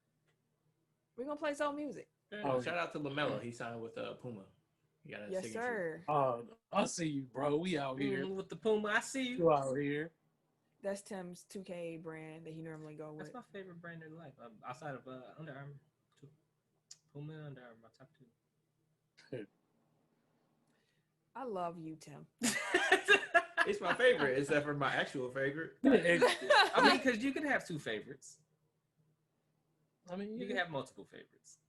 we're going to play Zoe music. Shout out to LaMelo. He signed with Puma. He got a yes, signature. sir. I see you, bro. We out here. With the Puma, I see you. You out here. That's Tim's 2K brand that he normally go with. That's my favorite brand in life. Outside of Under Armour. Puma and Under Armour, my top two. I love you, Tim. It's my favorite, except for my actual favorite. I mean, because you can have two favorites. I mean, you can have multiple favorites.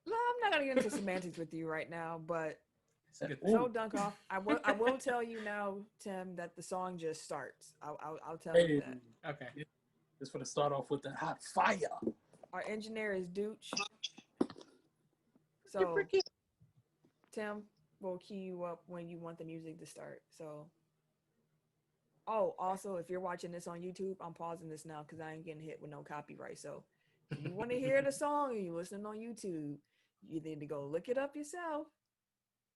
No, I'm not gonna get into semantics with you right now, but so Dunk Off. I will tell you now, Tim, that the song just starts. I'll tell you that. Okay. Just for to start off with that hot fire. Our engineer is Dooch. So Tim will key you up when you want the music to start. So also if you're watching this on YouTube, I'm pausing this now because I ain't getting hit with no copyright. So if you want to hear the song and you're listening on YouTube, you need to go look it up yourself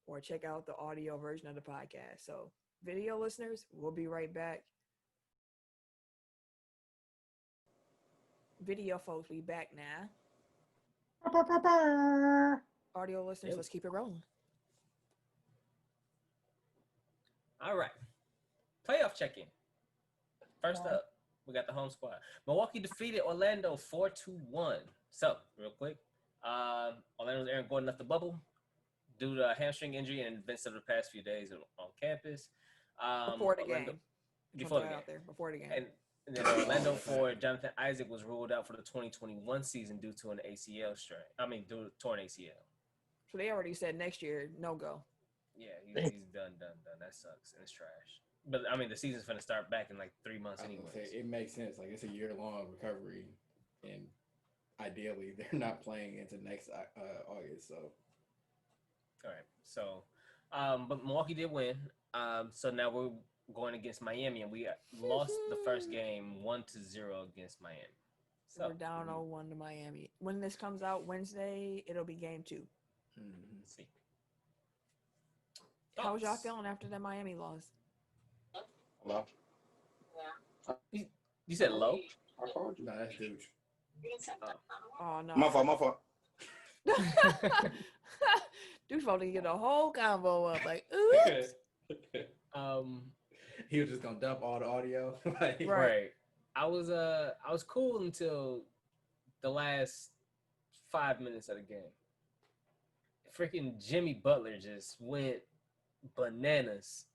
or check out the audio version of the podcast. So video listeners, we'll be right back. Video folks, we back now. Audio listeners, let's keep it rolling. All right. playoff check-in. First up, we got the home squad. Milwaukee defeated Orlando 4-1. So, real quick, Orlando's Aaron Gordon left the bubble due to a hamstring injury and events of the past few days on campus. Before the Orlando, game. Before the game. Out there, before the game. And then Orlando for Jonathan Isaac was ruled out for the 2021 season due to an ACL strain. Due to torn ACL. So they already said next year, no go. Yeah, he's done. That sucks, and it's trash. But, the season's going to start back in like 3 months anyway. It makes sense. Like, it's a year-long recovery, and ideally, they're not playing into next August, so. All right. So, but Milwaukee did win. So now we're going against Miami, and we lost the first game 1-0 against Miami. So we're down 0-1 to Miami. When this comes out Wednesday, it'll be game 2. Let's see. How was y'all feeling after that Miami loss? Hello? You said low? No, that's huge. Oh, no. My fault. Dude's supposed to get a whole combo up. Like, oops. He was just gonna dump all the audio. Right. I was cool until the last 5 minutes of the game. Freaking Jimmy Butler just went bananas.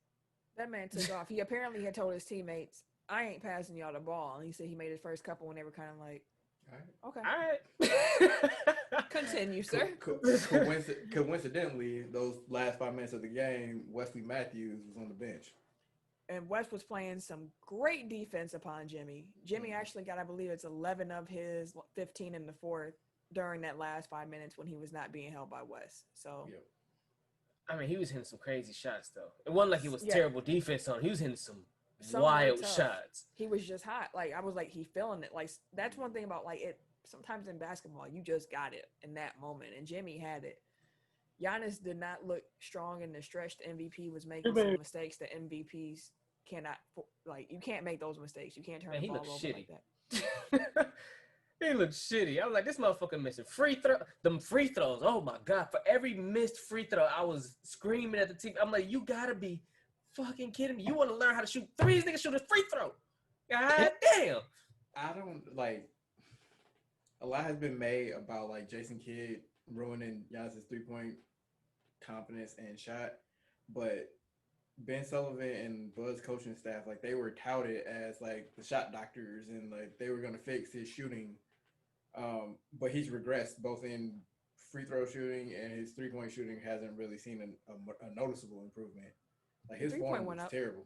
That man took off. He apparently had told his teammates, I ain't passing y'all the ball. And he said he made his first couple when they were kind of like, okay. All right. Continue, sir. Coincidentally, those last 5 minutes of the game, Wesley Matthews was on the bench. And West was playing some great defense upon Jimmy. Jimmy actually got, I believe it's 11 of his 15 in the fourth during that last 5 minutes when he was not being held by West. So, he was hitting some crazy shots, though. It wasn't like it was terrible defense on. He was hitting some wild shots. He was just hot. Like, I was like, he feeling it. Like, that's one thing about, like, it. Sometimes in basketball, you just got it in that moment. And Jimmy had it. Giannis did not look strong in the stretch. The MVP was making some mistakes that MVPs cannot, like, you can't make those mistakes. You can't turn the ball over like that. He looked shitty. I was like, this motherfucker missing them free throws. Oh my God. For every missed free throw, I was screaming at the TV. I'm like, you gotta be fucking kidding me. You want to learn how to shoot threes, nigga, shoot a free throw. God damn. I don't, like, a lot has been made about, like, Jason Kidd ruining Giannis's three-point confidence and shot, but Ben Sullivan and Bud's coaching staff, like, they were touted as, like, the shot doctors, and, like, they were going to fix his shooting, but he's regressed both in free throw shooting, and his three-point shooting hasn't really seen a noticeable improvement. Like, his form was terrible.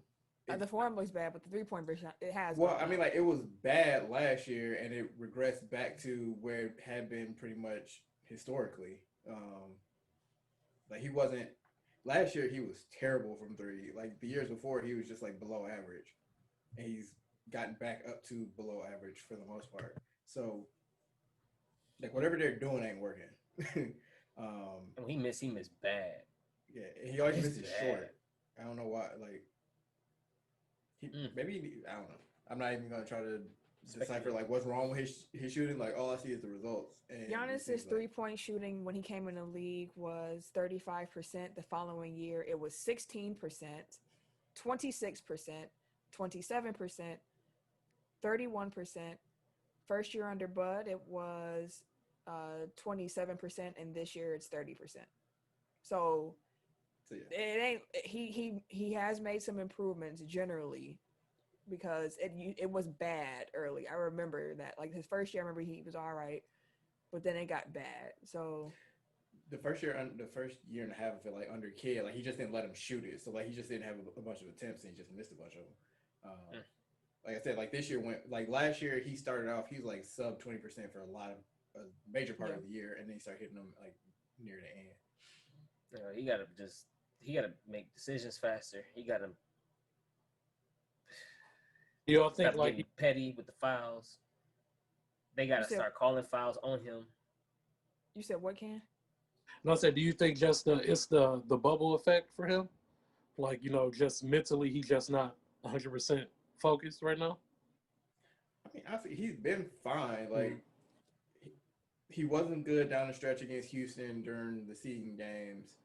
The form looks bad, but the three-point percent, it has. Well, like, it was bad last year, and it regressed back to where it had been pretty much historically. Like, he wasn't last year. He was terrible from three. Like, the years before, he was just like below average, and he's gotten back up to below average for the most part. So, like, whatever they're doing ain't working. He missed bad. Yeah, he always misses short. I don't know why. Like, maybe I don't know. I'm not even gonna try to decipher like what's wrong with his shooting. Like, all I see is the results. And Giannis's three-point shooting when he came in the league was 35%. The following year, it was 16%, 26%, 27%, 31%. First year under Bud, it was 27%, and this year it's 30%. So it ain't. He has made some improvements generally, because it was bad early. I remember that. Like, his first year, I remember he was all right, but then it got bad. So the first year and a half, I feel like under Kidd, like, he just didn't let him shoot it. So, like, he just didn't have a bunch of attempts, and he just missed a bunch of them. Like I said, like, this year last year he started off, he was like sub 20% for a major part of the year, and then he started hitting them like near the end. He gotta make decisions faster. He gotta. You all think like getting petty with the fouls? They gotta start calling fouls on him. You said what, Ken? No, I said, do you think just it's the bubble effect for him? Like, just mentally, he's just not 100% focused right now? I mean, honestly, he's been fine. Like, he wasn't good down the stretch against Houston during the seeding games.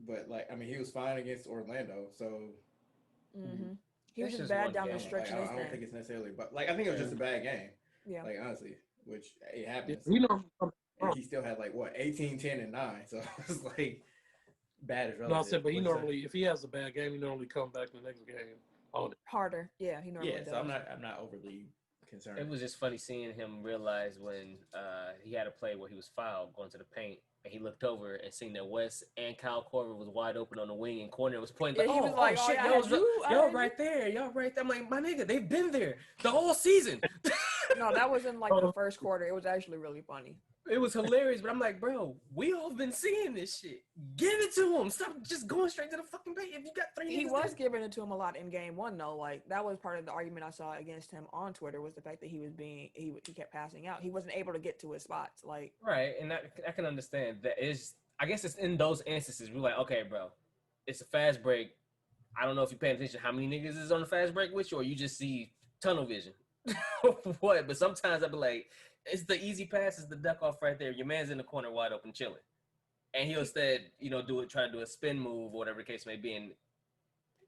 But, like, I mean, he was fine against Orlando. So, Mm-hmm. He was That's just just bad one down the game. stretch Like, in I this don't think thing. it's necessarily, but like I think it was just a bad game. Yeah. Like honestly, which it Yeah, happens. he normally comes And back. he still had like what 18, 10, and 9. So it's like bad is No, I relative. said, but he What'd you say? normally, if he has a bad game, he normally come back the next game on it. Harder. Yeah, he normally Yeah, does. so I'm not overly concerned. It was just funny seeing him realize when he had a play where he was fouled going to the paint, and he looked over and seen that Wes and Kyle Korver was wide open on the wing, and corner was pointing. Yeah, Like, he was like, "Oh, shit, yeah, I y'all, had you. I y'all had right there, y'all right there." I'm like, my nigga, they've been there the whole season. No, that was in like the first quarter. It was actually really funny. It was hilarious, but I'm like, bro, we all been seeing this shit. Give it to him. Stop just going straight to the fucking paint. If you got 3 He niggas was there. giving it to him a lot in game one, though. Like that was part of the argument I saw against him on Twitter was the fact that he kept passing out. He wasn't able to get to his spots. Like Right, and I can understand that. Is I guess it's in those instances we're like, okay, bro, it's a fast break. I don't know if you're paying attention to how many niggas is on the fast break with you, or you just see tunnel vision. What? But sometimes I'd be like, it's the easy pass, is the duck off right there. Your man's in the corner wide open chilling. And he'll instead, try to do a spin move or whatever the case may be. And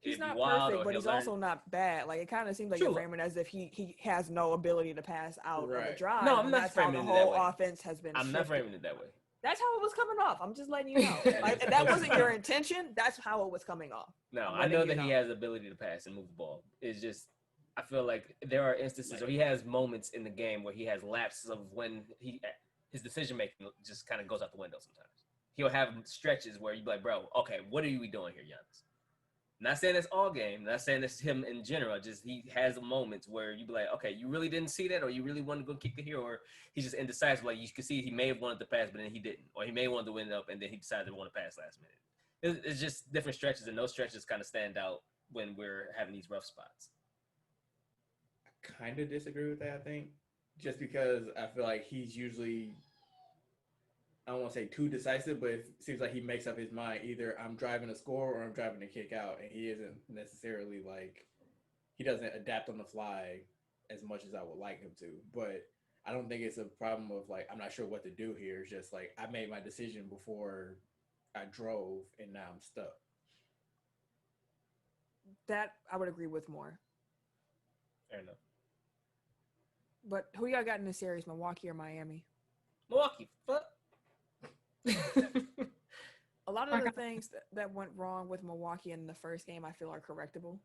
he's it'd be not wild, perfect, or but he'll he's learn. also not bad. Like it kind of seems like True. you're framing as if he has no ability to pass out of a Right. drive. No, I'm and not that's how framing the it that whole way. offense has been. I'm not shifted. framing it that way. That's how it was coming off. I'm just letting you know. Like, if that wasn't your intention, that's how it was coming off. No, I'm I letting know you that he has the ability to pass and move the ball. It's just, I feel like there are instances, or he has moments in the game where he has lapses of when his decision making just kind of goes out the window sometimes. He'll have stretches where you'd be like, bro, okay, what are we doing here, Giannis? Not saying that's all game, not saying that's him in general, just he has moments where you'd be like, okay, you really didn't see that, or you really wanted to go kick it here, or he's just indecisive. Like you can see he may have wanted to pass, but then he didn't, or he may want to win up, and then he decided to want to pass last minute. It's just different stretches, and those stretches kind of stand out when we're having these rough spots. I kind of disagree with that, I think. Just because I feel like he's usually, I don't want to say too decisive, but it seems like he makes up his mind. Either I'm driving a score or I'm driving a kick out. And he isn't necessarily like, he doesn't adapt on the fly as much as I would like him to. But I don't think it's a problem of like, I'm not sure what to do here. It's just like, I made my decision before I drove and now I'm stuck. That I would agree with more. Fair enough. But who y'all got in the series, Milwaukee or Miami? Milwaukee, fuck. A lot of the things that went wrong with Milwaukee in the first game, I feel are correctable.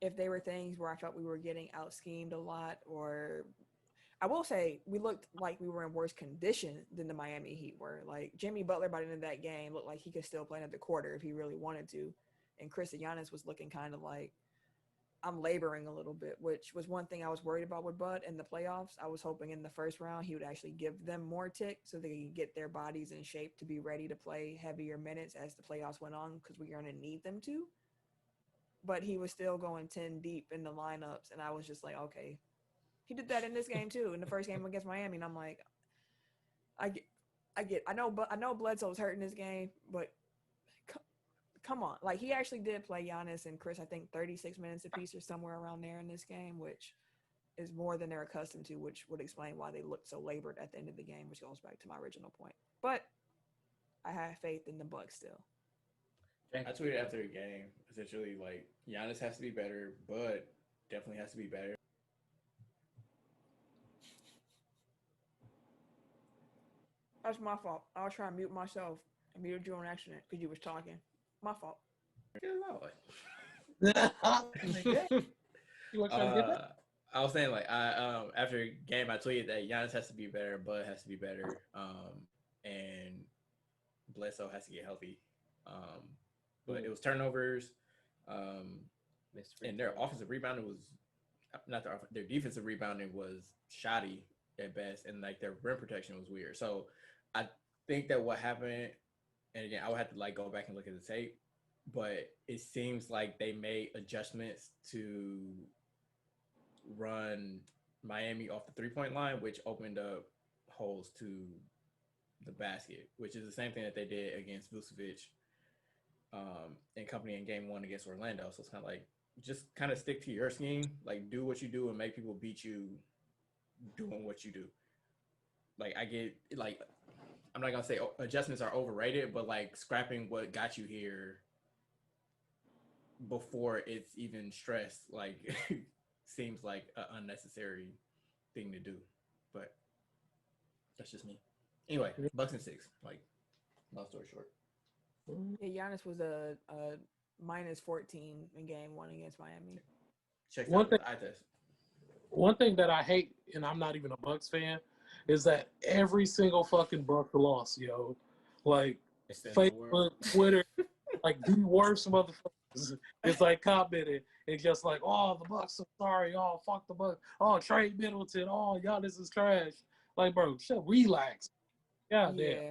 If they were things where I felt we were getting out schemed a lot, or I will say we looked like we were in worse condition than the Miami Heat were. Like Jimmy Butler by the end of that game looked like he could still play another quarter if he really wanted to. And Chris Giannis was looking kind of like, I'm laboring a little bit, which was one thing I was worried about with Bud in the playoffs. I was hoping in the first round he would actually give them more tick so they could get their bodies in shape to be ready to play heavier minutes as the playoffs went on, because we're going to need them to. But he was still going 10 deep in the lineups, and I was just like, okay. He did that in this game too, in the first game against Miami, and I'm like, I know Bledsoe was hurting this game, but come on. Like, he actually did play Giannis and Chris, I think 36 minutes apiece or somewhere around there in this game, which is more than they're accustomed to, which would explain why they looked so labored at the end of the game, which goes back to my original point. But I have faith in the Bucks still. I tweeted after the game, essentially, like, Giannis has to be better, Bud definitely has to be better. That's my fault. I was trying to mute myself and muted you on accident because you was talking. My fault. Good Lord. You want to try to get that? I was saying, like, after the game, I tweeted that Giannis has to be better, Bud has to be better, and Bledsoe has to get healthy. But it was turnovers, and their offensive rebounding was their defensive rebounding was shoddy at best, and like their rim protection was weird. So I think that what happened, and again, I would have to like go back and look at the tape, but it seems like they made adjustments to run Miami off the 3-point line, which opened up holes to the basket, which is the same thing that they did against Vucevic and company in game 1 against Orlando. So it's kind of like, just kind of stick to your scheme, like do what you do and make people beat you doing what you do. Like, I get, like, I'm not gonna say adjustments are overrated, but like scrapping what got you here before it's even stressed, like seems like an unnecessary thing to do. But that's just me. Anyway, Bucks in 6. Like, long story short. Yeah, Giannis was a minus 14 in game 1 against Miami. Check One out thing, the eye test. one thing that I hate, and I'm not even a Bucks fan, is that every single fucking Bucks loss, yo, like It's the end of the Facebook, world. Twitter, like the worst motherfuckers. It's like commenting and just like, oh, the Bucks are sorry. Oh, fuck the Bucks. Oh, trade Middleton. Oh, y'all, this is trash. Like, bro, shit, relax. God damn. Yeah,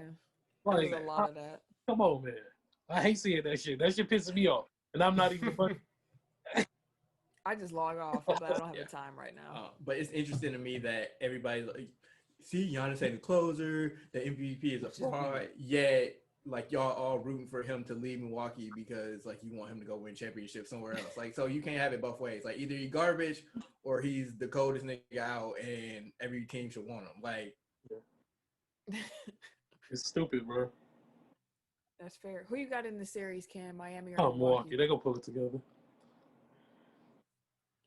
Like, there's a lot of that. come on, man. I hate seeing that shit. That shit pisses me off. And I'm not even a Bucks. I just log off, but I don't have Yeah. the time right now. But it's interesting to me that everybody's like, see, Giannis ain't the closer. The MVP is a fraud. Yet, like, y'all all rooting for him to leave Milwaukee because, like, you want him to go win championships somewhere else. Like, so you can't have it both ways. Like, either he's garbage or he's the coldest nigga out, and every team should want him. Like, It's stupid, bro. That's fair. Who you got in the series, Cam? Miami or Oh, Milwaukee? Milwaukee. They gonna pull it together.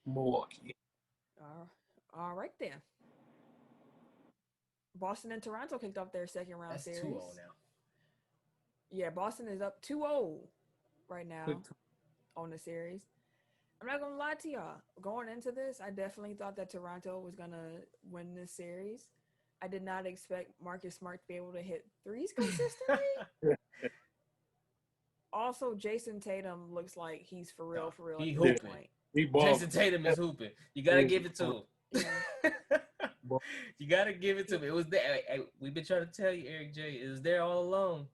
Milwaukee. All right then. Boston and Toronto kicked off their second round That's series. 2-0 now. Yeah, Boston is up 2-0 right now Good. on the series. I'm not gonna lie to y'all. Going into this, I definitely thought that Toronto was gonna win this series. I did not expect Marcus Smart to be able to hit threes consistently. Also, Jason Tatum looks like he's for real. He at this hooping. point. He balling. Jason Tatum is hooping. You gotta give it to him. Yeah. You gotta give it to him. It was there. Hey, we've been trying to tell you, Eric J. It was there all along.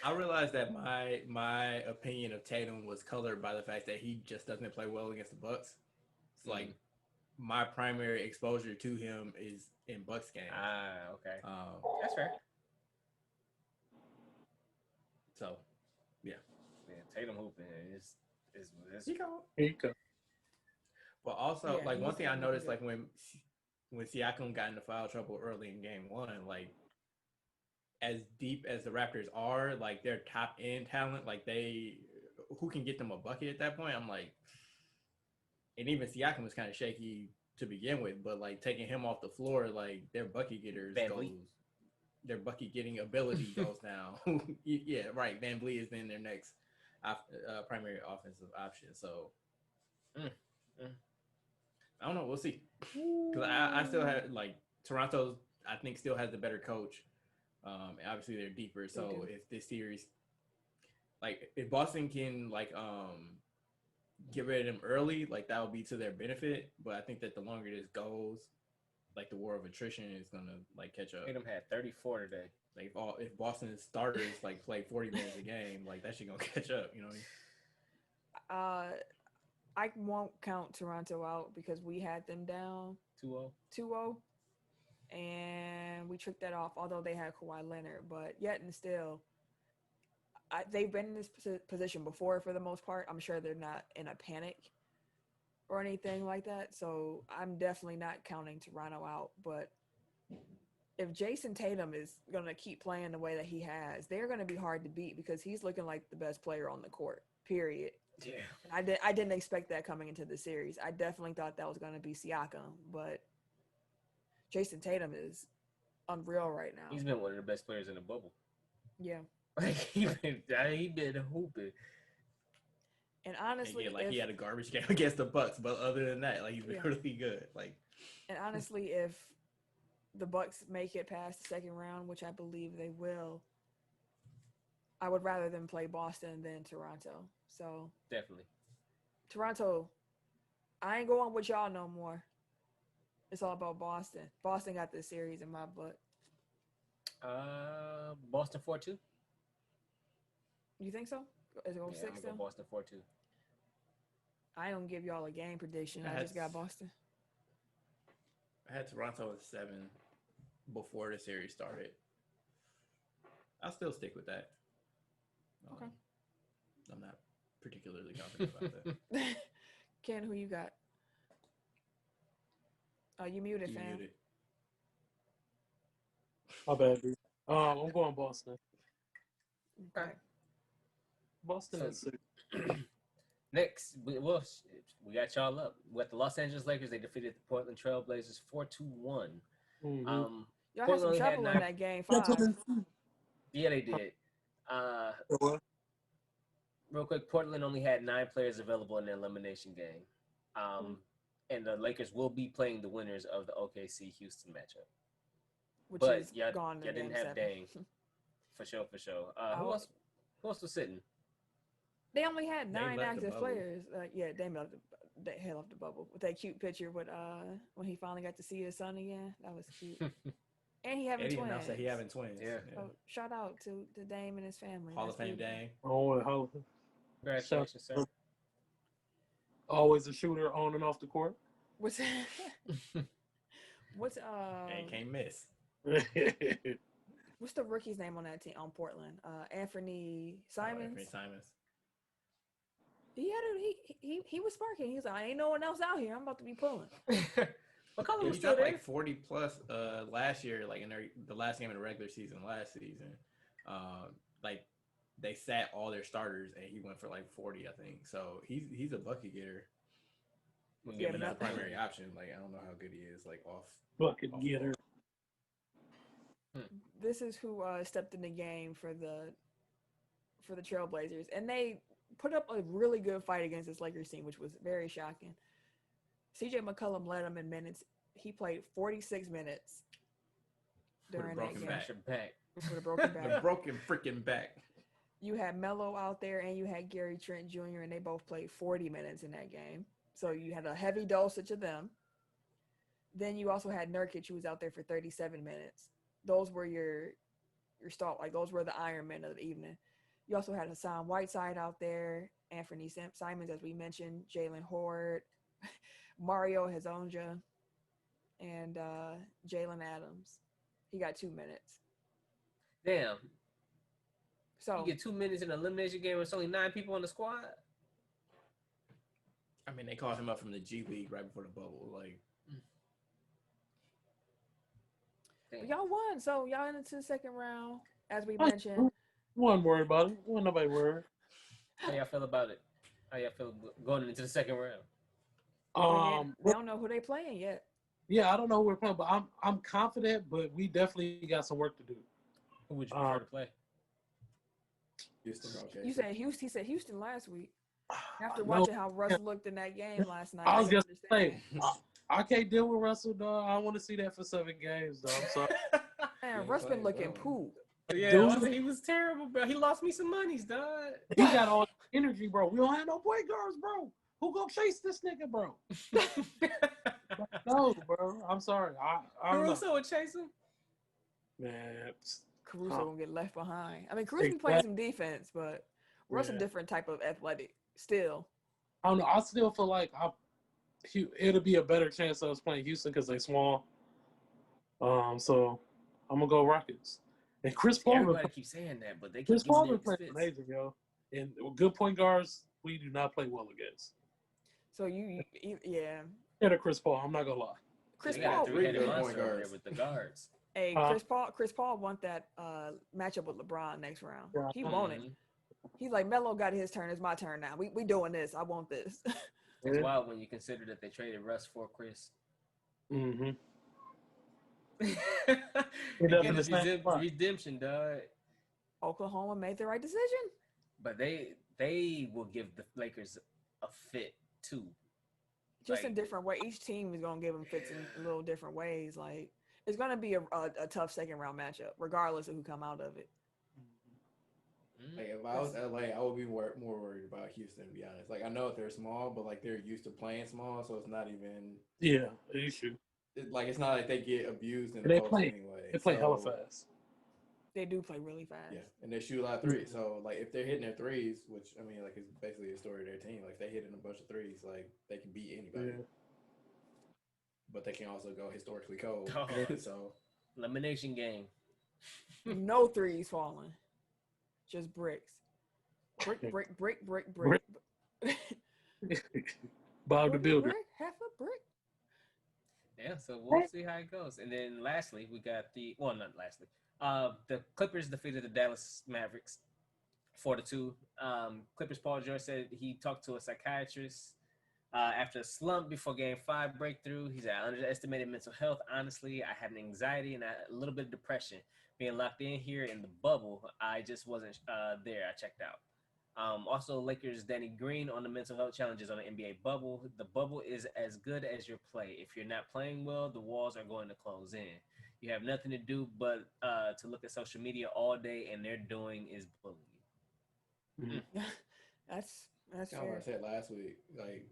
I realized that my opinion of Tatum was colored by the fact that he just doesn't play well against the Bucks. It's like my primary exposure to him is in Bucks games. Okay. That's fair. So, yeah. Tatum hooping is He go. But also, Yeah, like, one he's thing I definitely noticed, good. like, when Siakam got into foul trouble early in game 1, like, as deep as the Raptors are, like, their top end talent, like, who can get them a bucket at that point? I'm like, and even Siakam was kind of shaky to begin with, but, like, taking him off the floor, like, their bucket getters their bucket getting ability goes down. Yeah, right. Van Vliet is then their next primary offensive option. So, I don't know. We'll see. Because I still have, like, Toronto, I think, still has the better coach. Obviously, they're deeper. So, if this series, like, if Boston can, like, get rid of them early, like, that would be to their benefit. But I think that the longer this goes, like, the war of attrition is gonna, like, catch up. Tatum had 34 today. Like, if Boston's starters like play 40 minutes a game, like, that shit gonna catch up. You know what I mean? I won't count Toronto out because we had them down 2-0. 2-0, and we tricked that off. Although they had Kawhi Leonard, but yet and still, they've been in this position before for the most part. I'm sure they're not in a panic or anything like that. So I'm definitely not counting Toronto out. But if Jason Tatum is going to keep playing the way that he has, they're going to be hard to beat because he's looking like the best player on the court, period. Yeah. I didn't expect that coming into the series. I definitely thought that was going to be Siakam, but Jason Tatum is unreal right now. He's been one of the best players in the bubble. Yeah. Like, he been hooping. And honestly, he had a garbage game against the Bucks, but other than that, like, he's been really good. Like, and honestly, if the Bucks make it past the second round, which I believe they will, I would rather them play Boston than Toronto. So Definitely. Toronto, I ain't going with y'all no more. It's all about Boston. Boston got this series in my book. Boston 4-2. You think so? Is it 6 I'm gonna still? go Boston 4-2. I don't give y'all a game prediction. I just got Boston. I had Toronto at 7 before the series started. I'll still stick with that. Okay. I'm not particularly confident about that. Ken, who you got? Oh, you muted, fam. Muted. My bad, dude. I'm going Boston. Okay. Boston So- at 6. Next, we got y'all up. We got the Los Angeles Lakers. They defeated the Portland Trail Blazers 4-1. Mhm. Y'all had Portland some only had trouble in 9 that game That's 5. Yeah, they did. Real quick, Portland only had 9 players available in the elimination game. And the Lakers will be playing the winners of the OKC Houston matchup. Which But is y'all gone to didn't game have 7. Dame. For sure. Who else was sitting? They only had 9 left the active bubble. players. Yeah, Dame left the head off the bubble with that cute picture with when he finally got to see his son again. That was cute. And he having Eddie twins. announced that he having twins. Yeah. So shout out to Dame and his family. Hall That's of Fame beautiful. Dame. Oh, Hall of Fame. Congratulations, sir. Always a shooter on and off the court. What's Dame can't miss. what's the rookie's name on that team on Portland? Anthony Simons. Anthony Simons. He was sparking. He was like, ain't no one else out here. I'm about to be pulling. McCollum He was still dropped there. like 40 plus last year, like in the last game of the regular season last season. Like they sat all their starters and he went for like 40, I think. So he's a bucket getter. Yeah, Given but as a primary option, like I don't know how good he is, like off. Bucket getter. This is who stepped in the game for the Trailblazers, and they put up a really good fight against this Lakers team, which was very shocking. CJ McCollum led them in minutes. He played 46 minutes during that game. Smash your back. With a broken The back. broken freaking back. You had Melo out there, and you had Gary Trent Jr., and they both played 40 minutes in that game. So you had a heavy dosage of them. Then you also had Nurkic, who was out there for 37 minutes. Those were your start, like those were the Iron Men of the evening. You also had Hassan Whiteside out there, Anthony Simons, as we mentioned, Jalen Horde, Mario Hezonja, and Jalen Adams. He got 2 minutes. Damn. So You get 2 minutes in an elimination game. It's only 9 people on the squad. I mean, they called him up from the G League right before the bubble. Like, Damn. y'all won. So y'all into the second round, as we mentioned. Wasn't worried about it. Wasn't nobody worried. How y'all feel about it? How y'all feel going into the second round? They don't know who they playing yet. Yeah, I don't know who we're playing, but I'm confident. But we definitely got some work to do. Who would you prefer to play? Houston, okay. You said Houston. He said Houston last week. After No. watching how Russ looked in that game last night, I was can just saying, understand. I can't deal with Russell, dog. I want to see that for 7 games, dog. I'm sorry. Man, Russ been looking poop. Yeah, Dude. he was terrible, bro. He lost me some monies, dog. He got all the energy, bro. We don't have no point guards, bro. Who gonna chase this nigga, bro? No, bro. I'm sorry. I don't know. Caruso would chase him. Man, Caruso gonna get left behind. I mean, Caruso be playing some defense, but Russ a Yeah. different type of athletic. Still, I don't know. I still feel like it'll be a better chance of us playing Houston because they small. So I'm gonna go Rockets. And Chris Paul. Everybody keeps saying that, but they keep Chris Paul giving been playing fits. amazing, yo. And good point guards, we do not play well against. so you yeah. Yeah, Chris Paul. I'm not gonna lie. Chris They got Paul, a three-headed good point monster over there guards. with the guards. hey, Chris Paul want that matchup with LeBron next round. Yeah. He want it. Mhm. He's like, Melo got his turn. It's my turn now. We doing this. I want this. It's Yeah. wild when you consider that they traded Russ for Chris. Mm-hmm. Get up in his the same spot. redemption, dog. Oklahoma made the right decision. But they will give the Lakers a fit too. Just in Like- different way. Each team is gonna give them fits in a little different ways. Like it's gonna be a tough second round matchup, regardless of who come out of it. Like if I was LA, I would be more worried about Houston, to be honest. Like I know that they're small, but like they're used to playing small, so it's not even Yeah, they should. it's not like they get abused in They the post play- anyway. They play hella So, fast. They do play really fast. Yeah, and they shoot a lot of threes. So like if they're hitting their threes, which I mean like it's basically a story of their team. Like if they hitting a bunch of threes, like they can beat anybody. Yeah. But they can also go historically cold. Oh. So Elimination game. No threes falling. Just bricks. Brick. Bob the Builder. Brick, half a brick. Yeah, so we'll see how it goes. And then lastly, we got the Clippers defeated the Dallas Mavericks 4-2. Clippers Paul George said he talked to a psychiatrist after a slump before Game 5 breakthrough. He said, I underestimated mental health. Honestly, I had an anxiety and a little bit of depression. Being locked in here in the bubble, I just wasn't there. I checked out. Also, Lakers' Danny Green on the mental health challenges on the NBA bubble. The bubble is as good as your play. If you're not playing well, the walls are going to close in. You have nothing to do but to look at social media all day, and they're doing is bullying you. That's Kind of fair. what I said last week. Like,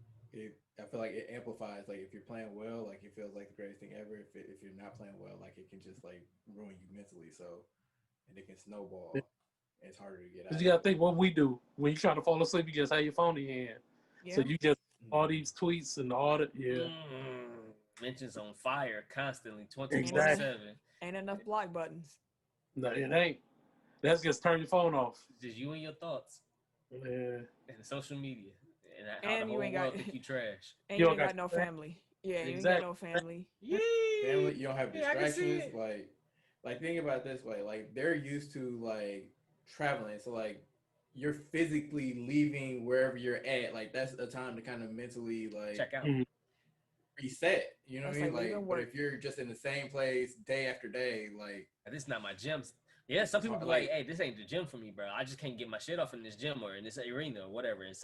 I feel like it amplifies. Like, if you're playing well, like it feels like the greatest thing ever. If you're not playing well, like it can just like ruin you mentally. So, and it can snowball. And it's harder to get out. Because you got to think what we do when you're trying to fall asleep. You just have your phone in your hand. Yeah. So you just all these tweets and all that. Yeah. Mentions on fire constantly, 24/7. Exactly. Ain't enough block buttons. No, it ain't. That's just turn your phone off. Just you and your thoughts. Yeah. And social media. And how And the you whole ain't world got- think you trash. And You you don't ain't got got no family. Yeah, you Exactly. ain't got no family. Yeah. Family, you don't have Yeah, I can see distractions. it. Like think about it this way. Like they're used to like traveling, so like you're physically leaving wherever you're at. Like that's a time to kind of mentally like Check out. reset. You know what I That's mean? like leaving But work. if you're just in the same place day after day, like This is not my gym. Yeah, some people be Like- like, hey, this ain't the gym for me, bro. I just can't get my shit off in this gym or in this arena or whatever. And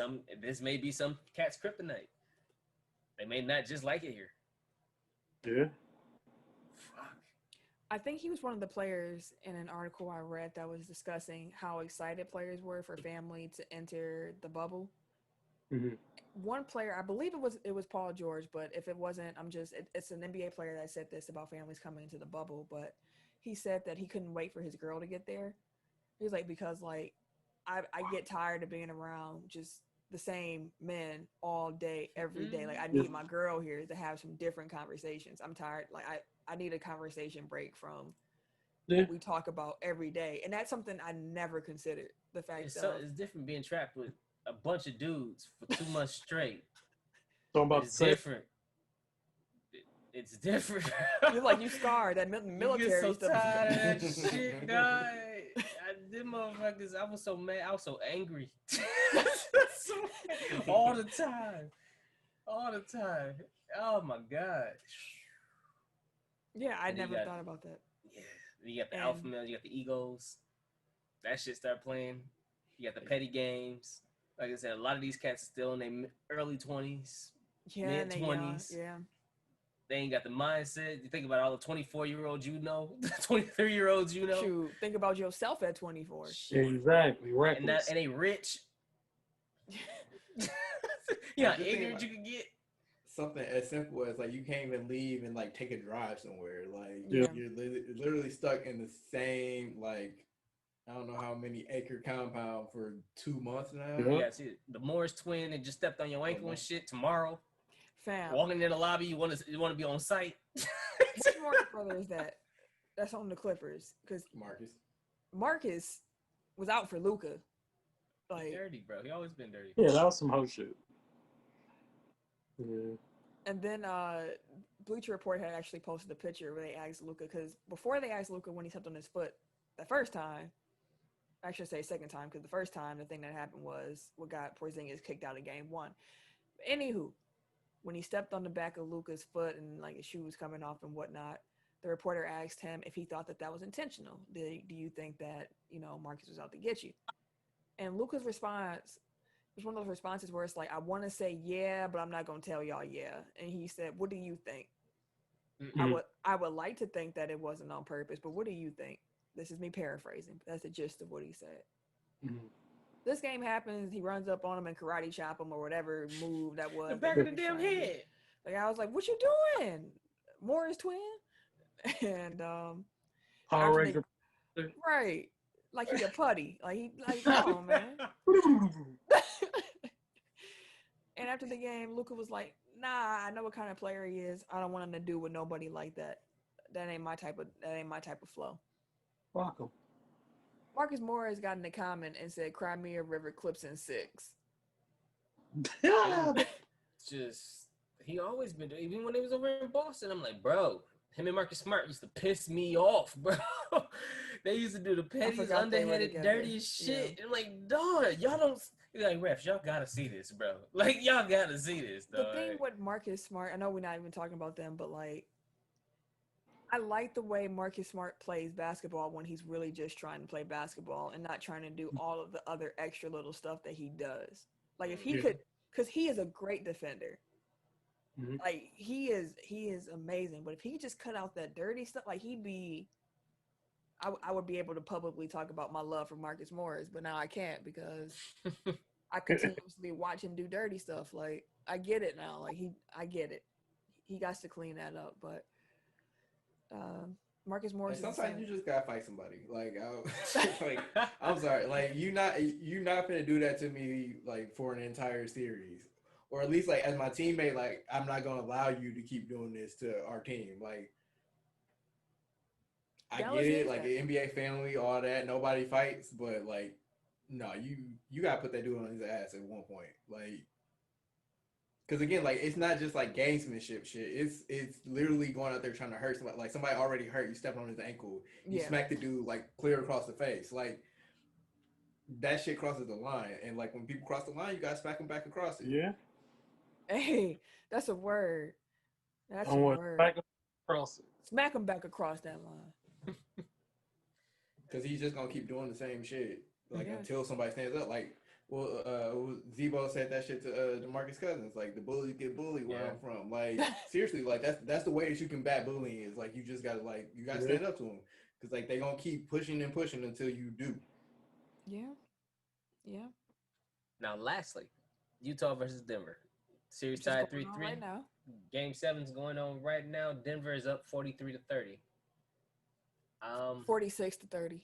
this may be some cat's kryptonite. They may not just like it here. Yeah. Fuck. I think he was one of the players in an article I read that was discussing how excited players were for family to enter the bubble. Mhm. One player, I believe it was Paul George, but if it wasn't, it's an NBA player that said this about families coming into the bubble. But he said that he couldn't wait for his girl to get there. He was like, because like I get tired of being around just the same men all day, every day. Like I need my girl here to have some different conversations. I'm tired. Like I need a conversation break from what we talk about every day. And that's something I never considered. The fact that It's different being trapped with a bunch of dudes for 2 months straight. So I'm about to It's say, different. It's different. you're like you scarred that military You get so stuff. tired of that shit, guy. Them motherfuckers, I was so mad. I was so angry. All the time. Oh my god. Yeah, I And you never got- thought about that. Yeah. You got the alpha males, you got the egos. That shit start playing. You got the petty games. Like I said, a lot of these cats are still in their early 20s. Yeah, and they young. Mid-20s. Yeah. They ain't got the mindset. You think about all the 24-year-olds you know, 23-year-olds you know. Shoot, think about yourself at 24. exactly. And Reckless. they rich. Yeah, how good thing ignorant about- you can get. something as simple as like you can't even leave and like take a drive somewhere. Like Yeah. you're literally stuck in the same like I don't know how many acre compound for 2 months now. Yeah. Yeah, see, the Morris twin that just stepped on your ankle and shit tomorrow. Fam. Walking in the lobby, you want to be on site. Which Marcus brother is that? That's on the Clippers. Because Marcus was out for Luka. Like, Dirty, bro. He always been dirty. Yeah, that was some hoe shit. Yeah. and then Bleacher Report had actually posted a picture where they asked Luka, because before they asked Luka when he stepped on his foot the first time, I should say second time, because the first time the thing that happened was what got Porzingis kicked out of game 1. Anywho, when he stepped on the back of Luka's foot and like his shoe was coming off and whatnot, the reporter asked him if he thought that was intentional. Do you think that, Marcus was out to get you? And Luka's response was one of those responses where it's like, I want to say yeah, but I'm not going to tell y'all yeah. And he said, what do you think? I would like to think that it wasn't on purpose, but what do you think? This is me paraphrasing. That's the gist of what he said. Mm-hmm. This game happens. He runs up on him and karate chop him or whatever move that was. The back of the damn head. Like I was like, "What you doing, Morris twin?" And Power Ranger. right, like he a putty. Like come on, man. And after the game, Luka was like, "Nah, I know what kind of player he is. I don't want him to do with nobody like that. That ain't my type of flow." Fuck him. Marcus Morris got in the comment and said, "Crimea River clips in 6." Just he always been doing. Even when he was over in Boston, I'm like, bro, him and Marcus Smart used to piss me off, bro. They used to do the pettiest, forgot they were underhanded, together. dirtiest shit. And like, dog, y'all don't. You're like, refs, y'all gotta see this, bro. Like, y'all gotta see this, The dog. thing with Marcus Smart, I know we're not even talking about them, but like, I like the way Marcus Smart plays basketball when he's really just trying to play basketball and not trying to do all of the other extra little stuff that he does. Like if he could, because he is a great defender. Mhm. Like he is amazing. But if he could just cut out that dirty stuff, like he'd be. I would be able to publicly talk about my love for Marcus Morris, but now I can't because I continuously watch him do dirty stuff. Like I get it now. Like I get it. He got to clean that up, but. Marcus Morris. Like sometimes you just gotta fight somebody. Like, I'm sorry. Like you not gonna do that to me like for an entire series, or at least like as my teammate. Like I'm not gonna allow you to keep doing this to our team. Like I get it. Like the NBA family, all that. Nobody fights, but like no, you gotta put that dude on his ass at one point. Like. Because again, like it's not just like gamesmanship shit. It's literally going out there trying to hurt somebody. Like somebody already hurt, you step on his ankle, you smack the dude like clear across the face. Like that shit crosses the line, and like when people cross the line, you gotta smack them back across it. Yeah. Hey, that's a word. That's a word. Smack him across it. Smack him back across that line. Because he's just gonna keep doing the same shit like until somebody stands up. Like. Well, Zebo said that shit to DeMarcus Cousins. Like the bullies get bullied where I'm from. Like seriously, like that's the way that you combat bullying is like you just gotta stand up to them because like they gonna keep pushing and pushing until you do. Yeah. Now, lastly, Utah versus Denver. Series Which is tied going on 3-3. right now. Game 7's going on right now. Denver is up 43-30. 46-30.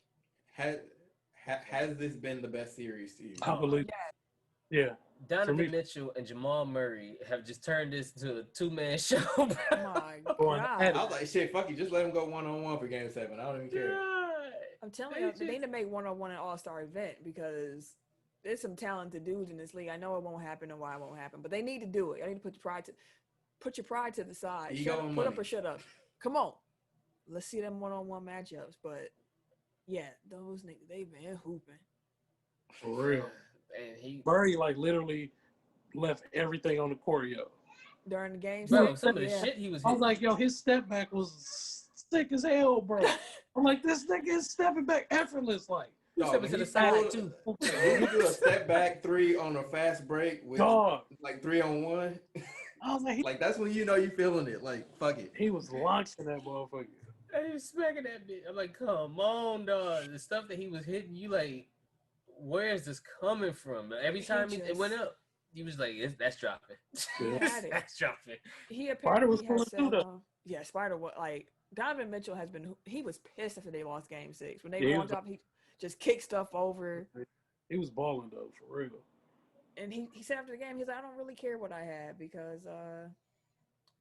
Has this been the best series to you? I believe. Yeah. Donovan Mitchell and Jamal Murray have just turned this into a two-man show. My God. I was like, shit, fuck it. Just let him go one-on-one for game 7. I don't even care. I'm telling you, they need to make one-on-one an all-star event because there's some talented dudes in this league. I know it won't happen and why it won't happen, but they need to do it. I need to put your pride to the side. Put up or shut up. Come on. Let's see them one-on-one matchups. But yeah, those niggas, they been hooping. For real. And Murray like literally left everything on the court, yo. During the game, bro, some of the shit he was hitting. I was like, yo, his step back was sick as hell, bro. I'm like, this nigga is stepping back effortless, like. Stepping to the side too. Did he do a step back 3 on a fast break with like 3-on-1? I was like, like that's when you know you feeling it. Like fuck it. He was launching that motherfucker. He was smacking that bitch. I'm like, come on, dog. The stuff that he was hitting, you like, where is this coming from? Every time it went up, he was like, that's dropping. That's dropping. Spider was pulling through though. Yeah, Spider was like Donovan Mitchell has been. He was pissed after they lost Game 6 when they walked up. He just kicked stuff over. He was balling though, for real. And he said after the game, he's like, I don't really care what I had because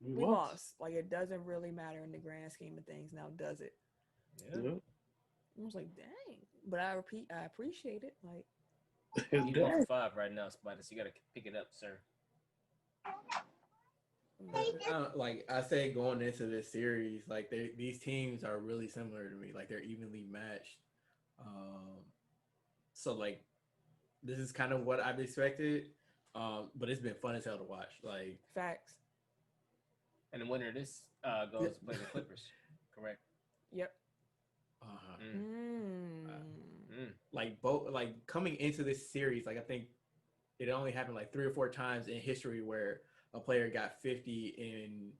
we lost. Like it doesn't really matter in the grand scheme of things now, does it? Yeah. I was like, dang. But I appreciate it. Like you 1 for 5 right now, Spider. So you gotta pick it up, sir. Like I said, going into this series, like these teams are really similar to me. Like they're evenly matched. So like this is kind of what I've expected. But it's been fun as hell to watch. Like facts. And the winner of this goes to play the Clippers, correct? Yep. Like both, like coming into this series, like I think it only happened like 3 or 4 times in history where a player got 50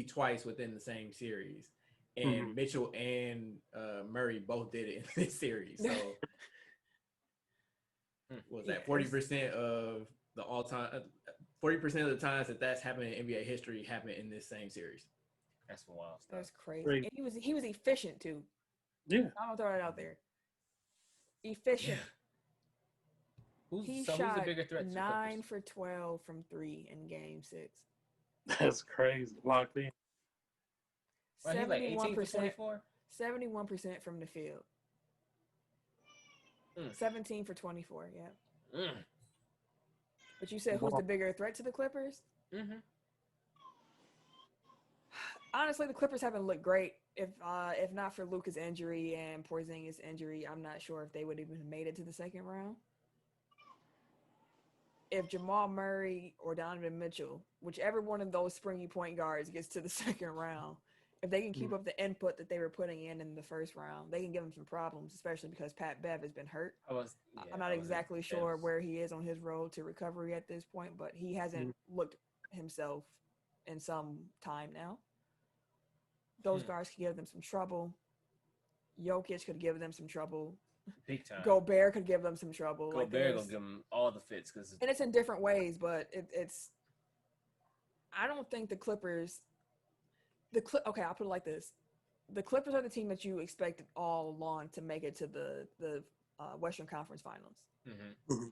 twice within the same series, and Mitchell and Murray both did it in this series. So was that 40% of the all-time? 40% of the times that's happened in NBA history happened in this same series. That's wild stuff. That's crazy. And he was efficient too. Yeah, I'm gonna throw that out there. Efficient. Yeah. He shot who's the bigger threat 9 for 12 from 3 in Game 6. That's crazy. Locked in. 71%. 71% from the field. 17 for 24. Yeah. But you said who's the bigger threat to the Clippers? Honestly, the Clippers haven't looked great. If not for Luka's injury and Porzingis' injury, I'm not sure if they would even have made it to the second round. If Jamal Murray or Donovan Mitchell, whichever one of those springy point guards gets to the second round, if they can keep up the input that they were putting in the first round, they can give them some problems, especially because Pat Bev has been hurt. I'm not exactly sure where he is on his road to recovery at this point, but he hasn't looked himself in some time now. Those guards could give them some trouble. Jokic could give them some trouble. Big time. Gobert could give them some trouble. Gobert gonna give them all the fits and it's in different ways, but it's. I don't think the Clippers. Okay, I'll put it like this: the Clippers are the team that you expected all along to make it to the Western Conference Finals. Mm-hmm.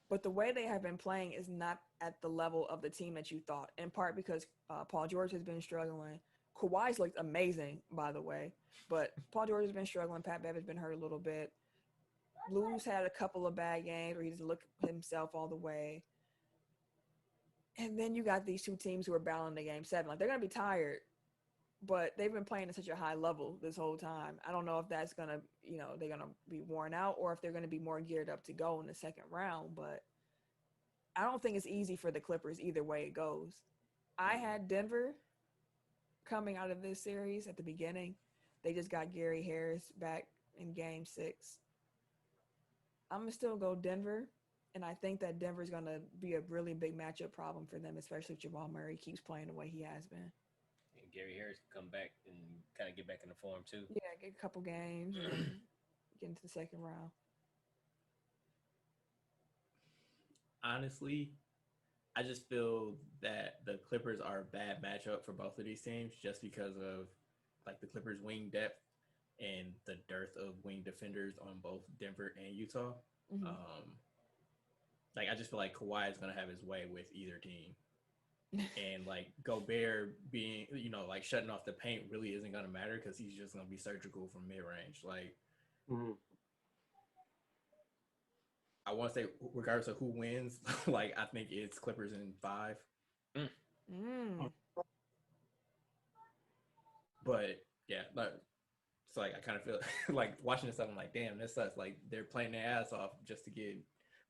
But the way they have been playing is not at the level of the team that you thought. In part because Paul George has been struggling. Kawhi's looked amazing, by the way, but Paul George has been struggling. Pat Bev has been hurt a little bit. Lou's had a couple of bad games where he doesn't look himself all the way. And then you got these two teams who are battling the game 7. Like, they're going to be tired, but they've been playing at such a high level this whole time. I don't know if that's going to, they're going to be worn out or if they're going to be more geared up to go in the second round. But I don't think it's easy for the Clippers either way it goes. I had Denver coming out of this series at the beginning. They just got Gary Harris back in game 6. I'm going to still go Denver. And I think that Denver's going to be a really big matchup problem for them, especially if Jamal Murray keeps playing the way he has been. And Gary Harris can come back and kind of get back in the form, too. Yeah, get a couple games and get into the second round. Honestly, I just feel that the Clippers are a bad matchup for both of these teams just because of, like, the Clippers' wing depth and the dearth of wing defenders on both Denver and Utah. Mm-hmm. Like, I just feel like Kawhi is going to have his way with either team. And, like, Gobert being, like, shutting off the paint really isn't going to matter because he's just going to be surgical from mid-range. Like, I want to say, regardless of who wins, like, I think it's Clippers in 5. But, yeah, so, like, I kind of feel like watching this stuff, I'm like, damn, this sucks. Like, they're playing their ass off just to get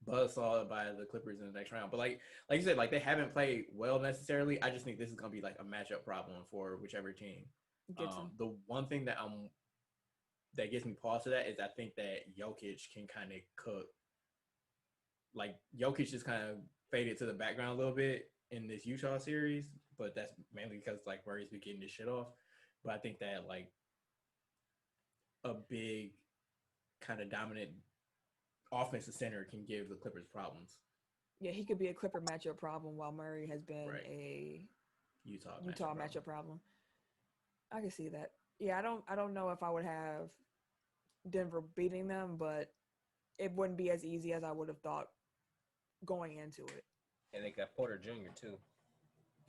buzzsawed by the Clippers in the next round. But like you said, like, they haven't played well necessarily. I just think this is gonna be like a matchup problem for whichever team. The one thing that gives me pause to that is I think that Jokic can kind of cook. Like, Jokic just kind of faded to the background a little bit in this Utah series, but that's mainly because, like, Murray's been getting this shit off. But I think that, like, a big kind of dominant offensive center can give the Clippers problems. Yeah, he could be a Clipper matchup problem while Murray has been a Utah matchup problem. I can see that. Yeah, I don't know if I would have Denver beating them, but it wouldn't be as easy as I would have thought going into it. And they got Porter Jr. too.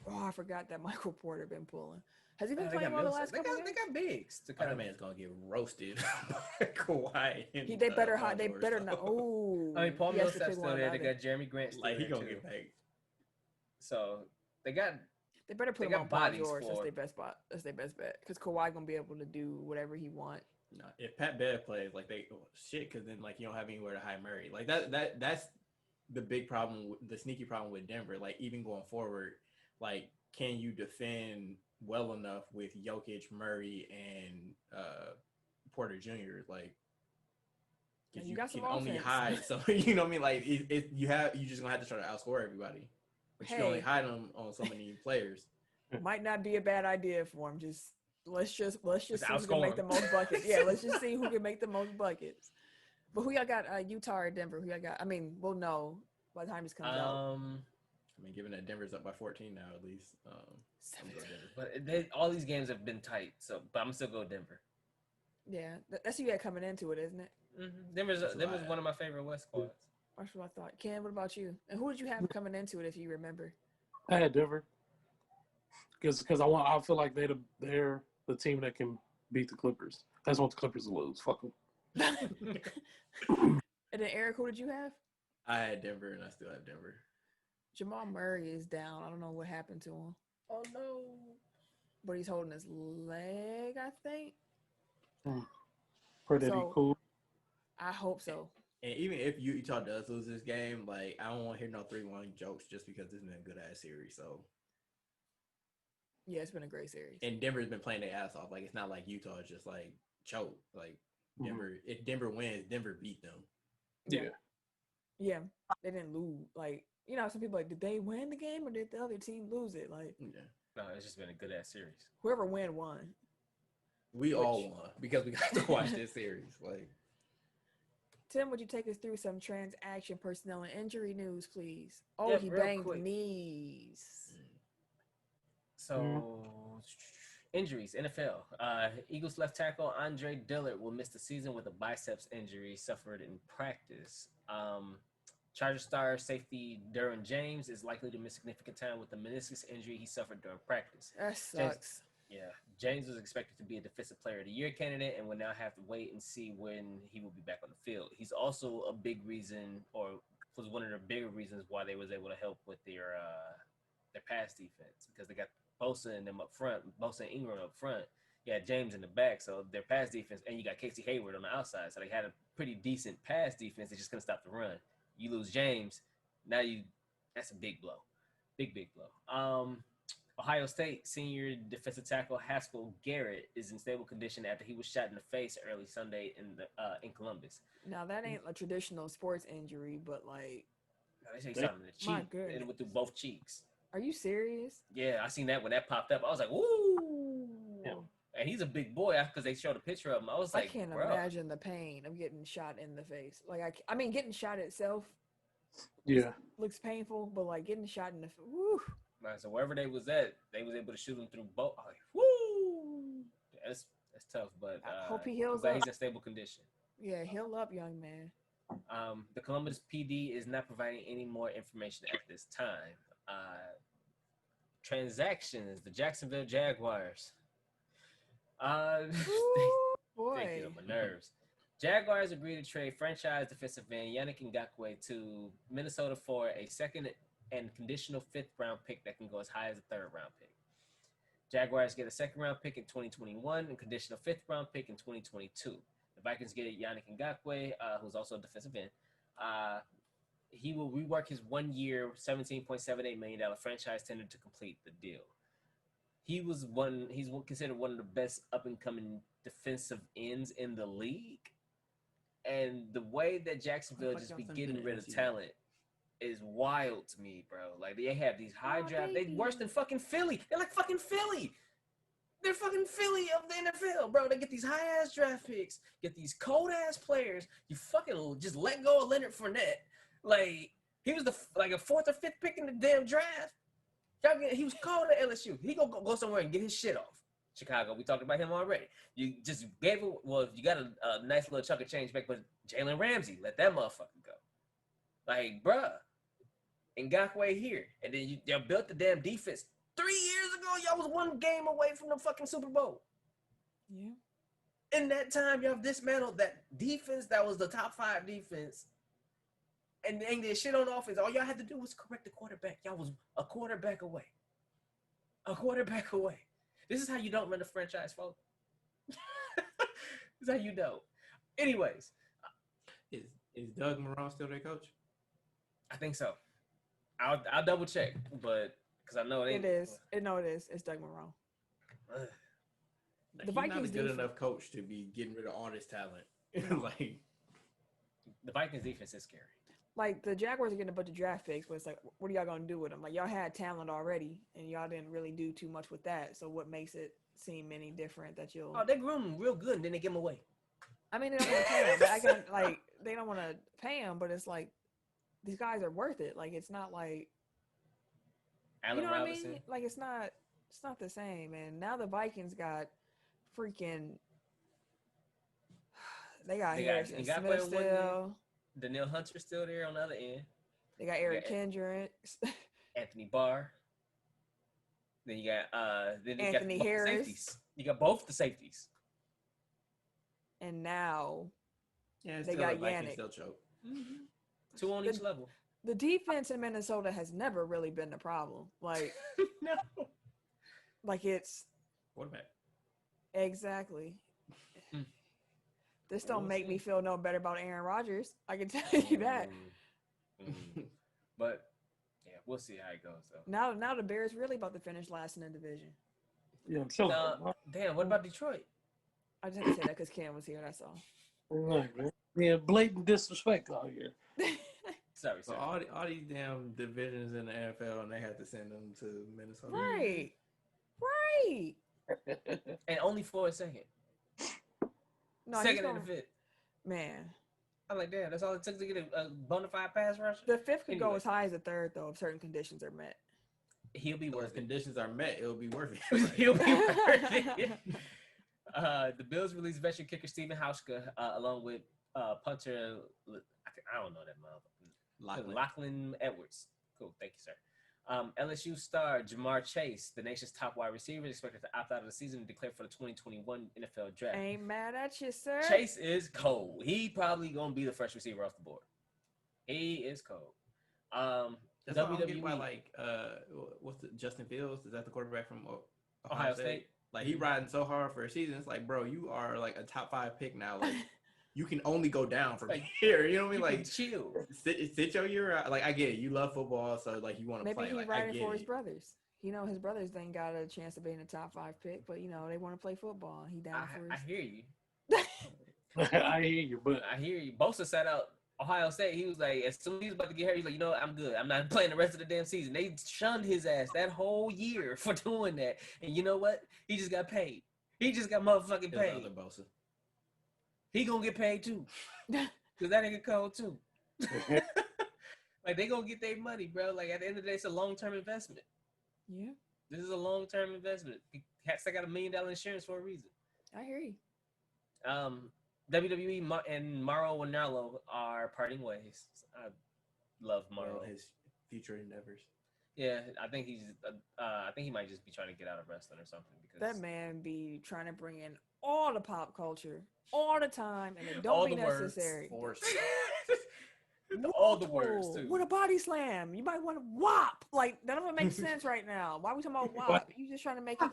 Oh, I forgot that Michael Porter been pulling. Has he been playing well the last couple games? They got bigs. That man's gonna get roasted by Kawhi. They better not. Oh, I mean, Paul Millsap's still there. They got Jeremy Grant still like, there. He gonna get paid. So they better put him on Paul George. That's their best spot. That's their best bet because Kawhi gonna be able to do whatever he want. No, if Pat Bev plays, like, because then, like, you don't have anywhere to hide Murray. Like, that's the big problem, the sneaky problem with Denver. Like, even going forward, like, can you defend well enough with Jokic, Murray, and Porter Jr.? Like, you got some can offense. only hide. So, you know what I mean? Like, you just gonna have to try to outscore everybody. But you can only hide them on so many players. Might not be a bad idea for him. Let's just see who can make the most buckets. Yeah, let's just see who can make the most buckets. But who y'all got? Utah or Denver? Who y'all got? I mean, we'll know by the time this comes out. I mean, given that Denver's up by 14 now, at least. But all these games have been tight. So, but I'm still going Denver. Yeah, that's who you had coming into it, isn't it? Mm-hmm. Denver's one of my favorite West squads. That's what I thought. Ken, what about you? And who did you have coming into it, if you remember? I had Denver because I feel like they're the team that can beat the Clippers. I just want the Clippers to lose. Fuck them. And then Eric, who did you have? I had Denver, and I still have Denver. Jamal Murray is down. I don't know what happened to him. Oh no! but he's holding his leg, I think. Pretty So- cool. I hope so. And even if Utah does lose this game, like I don't want to hear no 3-1 jokes just because this has been a good ass series. So Yeah, it's been a great series. and Denver's been playing their ass off. Like it's not like Utah is just like choke. Like Denver, if Denver wins, Denver beat them. Yeah. Yeah, they didn't lose. Like, you know, some people like, did they win the game or did the other team lose it? Like, Yeah. No, it's just been a good ass series. whoever won. We all won because we got to watch this series. Like Tim, would you take us through some transaction personnel and injury news, please? Oh, Yeah, he real banged quick. knees. So, injuries, NFL. Eagles left tackle Andre Dillard will miss the season with a biceps injury suffered in practice. Charger star safety Derwin James is likely to miss significant time with the meniscus injury he suffered during practice. That sucks. Yeah, James was expected to be a Defensive Player of the Year candidate and will now have to wait and see when he will be back on the field. He's also a big reason, or was one of the bigger reasons why they was able to help with their pass defense, because they got Bosa and them up front, Bosa and Ingram up front. You had James in the back, so their pass defense, and you got Casey Hayward on the outside, so they had a pretty decent pass defense. They just couldn't stop the run. You lose James, now that's a big blow, big blow. Ohio State senior defensive tackle Haskell Garrett is in stable condition after he was shot in the face early Sunday in Columbus. Now, that ain't a traditional sports injury, but like, They say something in the My cheek, goodness. and it went through both cheeks. are you serious? Yeah, I seen that when that popped up. I was like, "Woo!" Yeah. And he's a big boy because they showed a picture of him. I was like, I can't "Bro, imagine the pain of getting shot in the face. Like, I mean, getting shot itself Yeah. looks painful, but like getting shot in the woo. Man, so wherever they was at, they was able to shoot him through both. Like, woo! That's tough, but I hope he heals but up. he's in stable condition. Yeah, heal up, young man. The Columbus PD is not providing any more information at this time. Transactions, the Jacksonville Jaguars. Ooh, They boy. get on my nerves. Jaguars agreed to trade franchise defensive end Yannick Ngakoue to Minnesota for a second and conditional 5th-round pick that can go as high as a 3rd-round pick. Jaguars get a 2nd-round pick in 2021 and conditional 5th-round pick in 2022. The Vikings get Yannick Ngakoue, who's also a defensive end. He will rework his 1-year, $17.78 million franchise tender to complete the deal. He's considered one of the best up-and-coming defensive ends in the league. And the way that Jacksonville just be getting rid of talent is wild to me, bro. Like, they have these high draft. They worse than fucking Philly. They're like fucking Philly. They're fucking Philly of the NFL, bro. They get these high-ass draft picks, get these cold-ass players. You fucking just let go of Leonard Fournette. Like, he was a 4th or 5th pick in the damn draft. He was cold at LSU. He gonna go somewhere and get his shit off. Chicago, we talked about him already. You just gave it. Well, you got a nice little chunk of change back, but Jalen Ramsey, let that motherfucker go. Like, bruh, Ngakoue here, and then y'all built the damn defense. 3 years ago, y'all was 1 game away from the fucking Super Bowl. Yeah. In that time, y'all dismantled that defense that was the top 5 defense, and ain't did shit on offense. All y'all had to do was correct the quarterback. Y'all was a quarterback away. A quarterback away. This is how you don't run a franchise, folks. This is how you don't. Anyways. Is Doug Marrone still their coach? I think so. I'll double check, but because I know it ain't. It is. No, it is. It's Doug Marrone. Like, The he's not a Vikings good defense- enough coach to be getting rid of all this talent. Like, The Vikings defense is scary. Like, the Jaguars are getting a bunch of draft picks, but it's like, what are y'all going to do with them? Like, y'all had talent already, and y'all didn't really do too much with that. So what makes it seem any different that you'll... Oh, they grew him real good, and then they give him away. I mean, they don't want to pay him, but I can, like, they don't want to pay him, but it's like, these guys are worth it. Like, it's not like... Allen you know Robinson. what I mean? Like, it's not the same. And now the Vikings got freaking... They got Harrison Smith still. Danielle Hunter still there on the other end. They got Eric Yeah. Kendricks. Anthony Barr. Then you got Anthony both the Harris. safeties. You got both the safeties. And now yeah, They still got the Vikings Yannick. still choke. 2 on each level. the defense in Minnesota has never really been the problem. Like, No. like it's Quarterback. Exactly. Mm. This don't We'll make me see. feel no better about Aaron Rodgers. I can tell you that. But yeah, we'll see how it goes though. Now the Bears really about to finish last in the division. Yeah, I'm sure. Damn, what about Detroit? I just had to say that because Cam was here. That's all. Right, man. Yeah, blatant disrespect out here. Sorry, So sir. all these damn divisions in the NFL, and they had to send them to Minnesota. Right. Right. And only for a second. No, he's Second going and the fifth. man. I'm like, damn, that's all it took to get a bona fide pass rusher. The fifth could go Anyway. as high as the third, though, if certain conditions are met. He'll be If worth it. conditions are met, it'll be worth it. He'll be worth it. The Bills released veteran kicker Steven Hauschka along with punter, I don't know that motherfucker. Lachlan Edwards. Cool, thank you, sir. LSU star Jamar Chase, the nation's top wide receiver, is expected to opt out of the season and declare for the 2021 NFL draft. Ain't mad at you, sir. Chase is cold. He probably gonna be the first receiver off the board. He is cold. That's what I don't get WWE. by, like, what's the Justin Fields? Is that the quarterback from Ohio State? Like, he riding so hard for a season. It's like, bro, you are like a top 5 pick now. Like, you can only go down from here. You know what I mean? Like, chill. Sit your year out. Like, I get it. You love football, so like you want to play. Maybe he's Like, riding for his brothers. You know, his brothers ain't got a chance to be in the top 5 pick, but you know they want to play football. He down for his. I hear you. I hear you, but I hear you. Bosa sat out Ohio State. He was like, as soon as he was about to get hurt, he's like, you know what? I'm good. I'm not playing the rest of the damn season. They shunned his ass that whole year for doing that. And you know what? He just got paid. He just got motherfucking paid. Bosa. He gonna get paid too. Cause that nigga cold too. Like they gonna get their money, bro. Like at the end of the day, it's a long-term investment. Yeah. This is a long-term investment. They got $1 million insurance for a reason. I hear you. WWE and Mauro Ranallo are parting ways. I love Mauro. His future endeavors. Yeah, I think he might just be trying to get out of wrestling or something because That man be trying to bring in all the pop culture all the time, and it All don't be the words. necessary. all the words too. What a body slam! You might want to whop. Like that doesn't make sense right now. Why are we talking about whop? You just trying to make it.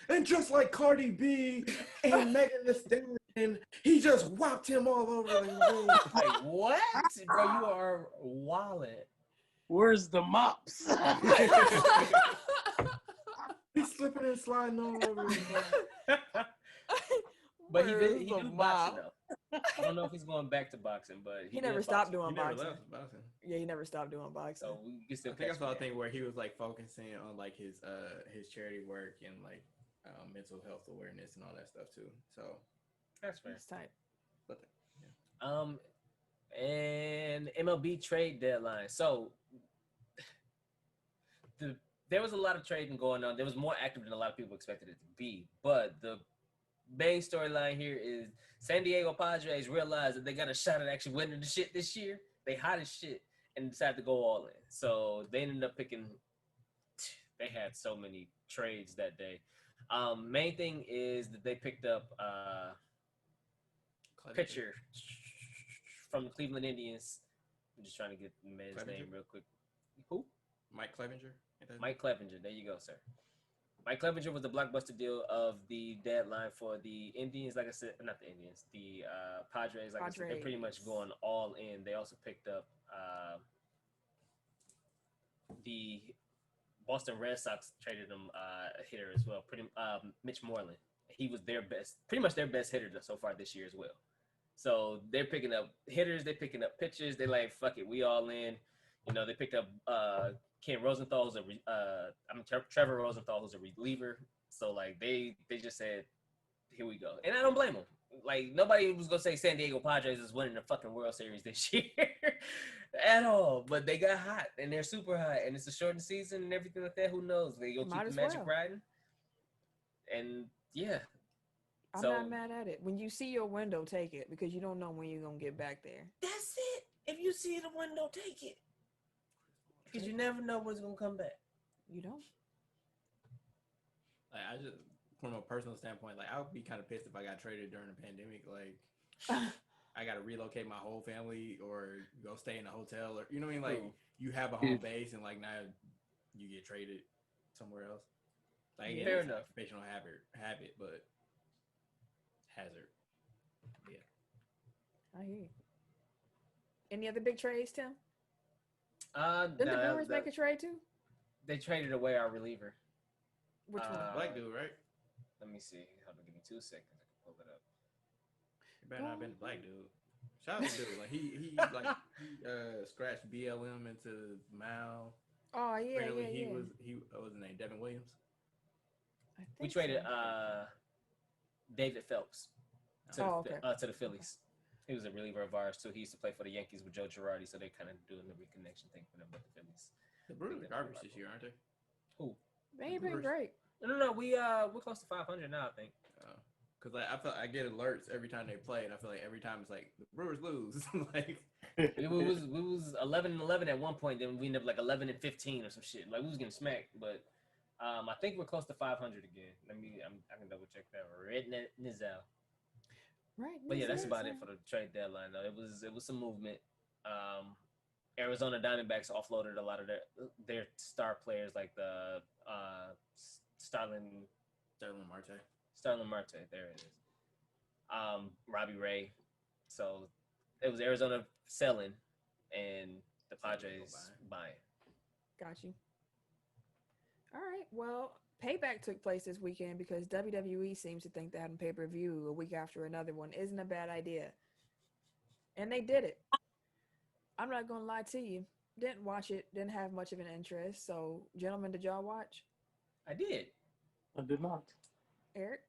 And just like Cardi B and Megan Thee Stallion, he just whopped him all over the room. Like what, bro? You are wildin'. where's the mops? He's slipping and sliding all over him. But he Where's do the boxing mop? though. I don't know if he's going back to boxing, but He never stopped doing He never boxing. left boxing. Yeah, he never stopped doing boxing. So we can still I think I catch saw a him. thing where he was like focusing on like his charity work and like mental health awareness and all that stuff too. So That's fair. That's tight. but yeah. And MLB trade deadline. So there was a lot of trading going on. There was more active than a lot of people expected it to be. But the main storyline here is San Diego Padres realized that they got a shot at actually winning the shit this year. They hot as shit and decided to go all in. So they ended up picking. They had so many trades that day. Main thing is that they picked up pitcher from the Cleveland Indians. I'm just trying to get the man's Clevenger? name real quick. Who? Mike Clevenger. Mike Clevenger. There you go, sir. Mike Clevenger was the blockbuster deal of the deadline for the Indians. Like I said, not the Indians, the Padres. Like I said, they're pretty much going all in. They also picked up the Boston Red Sox traded him a hitter as well. Mitch Moreland. He was pretty much their best hitter so far this year as well. So they're picking up hitters, they're picking up pitchers. They're like, fuck it, we all in. You know, they picked up Ken Rosenthal, Trevor Rosenthal, who's a reliever. So like they just said, here we go. And I don't blame them. Like nobody was gonna say San Diego Padres is winning the fucking World Series this year at all. But they got hot and they're super hot, and it's a shortened season and everything like that. Who knows? They go keep the magic riding. And yeah. I'm not mad at it. When you see your window, take it because you don't know when you're gonna get back there. That's it. If you see the window, take it. Because you never know when it's gonna come back. You don't. Like I just, from a personal standpoint, like I would be kind of pissed if I got traded during the pandemic. Like I got to relocate my whole family or go stay in a hotel, or you know what I mean. Like you have a home base and like now you get traded somewhere else. Like, Yeah. Fair it's an enough. occupational habit, but hazard. Yeah. I hear you. Any other big trades, Tim? Didn't the No, Brewers make a trade too? they traded away our reliever. Which one? Black dude, right? Let me see. Hold on, give me 2 seconds. I can pull it up. It better not have been the black dude. Shout out to dude. Like he scratched BLM into Mal. Oh yeah, Apparently yeah, he yeah. was what was his name? Devin Williams. I We think traded so. David Phelps to, okay. to the Phillies. He was a reliever of ours too. He used to play for the Yankees with Joe Girardi, so they kind of doing the reconnection thing for them with the Phillies. The Brewers are garbage this year, aren't they? Who? They ain't been great. No. We're close to 500 now, I think. Because like I get alerts every time they play, and I feel like every time it's like the Brewers lose. Like we was 11-11 at one point. Then we ended up like 11-15 or some shit. Like we was getting smacked, but I think we're close to 500 again. I can double check that. Nizal. Right. But yeah, that's about it for the trade deadline. Though it was some movement. Arizona Diamondbacks offloaded a lot of their star players, like the Starlin Marte. There it is. Robbie Ray. So it was Arizona selling and the Padres buying. Got you. All right. Well, Payback took place this weekend because WWE seems to think that having pay-per-view a week after another one isn't a bad idea. And they did it. I'm not going to lie to you. Didn't watch it. Didn't have much of an interest. So, gentlemen, did y'all watch? I did. I did not. Eric?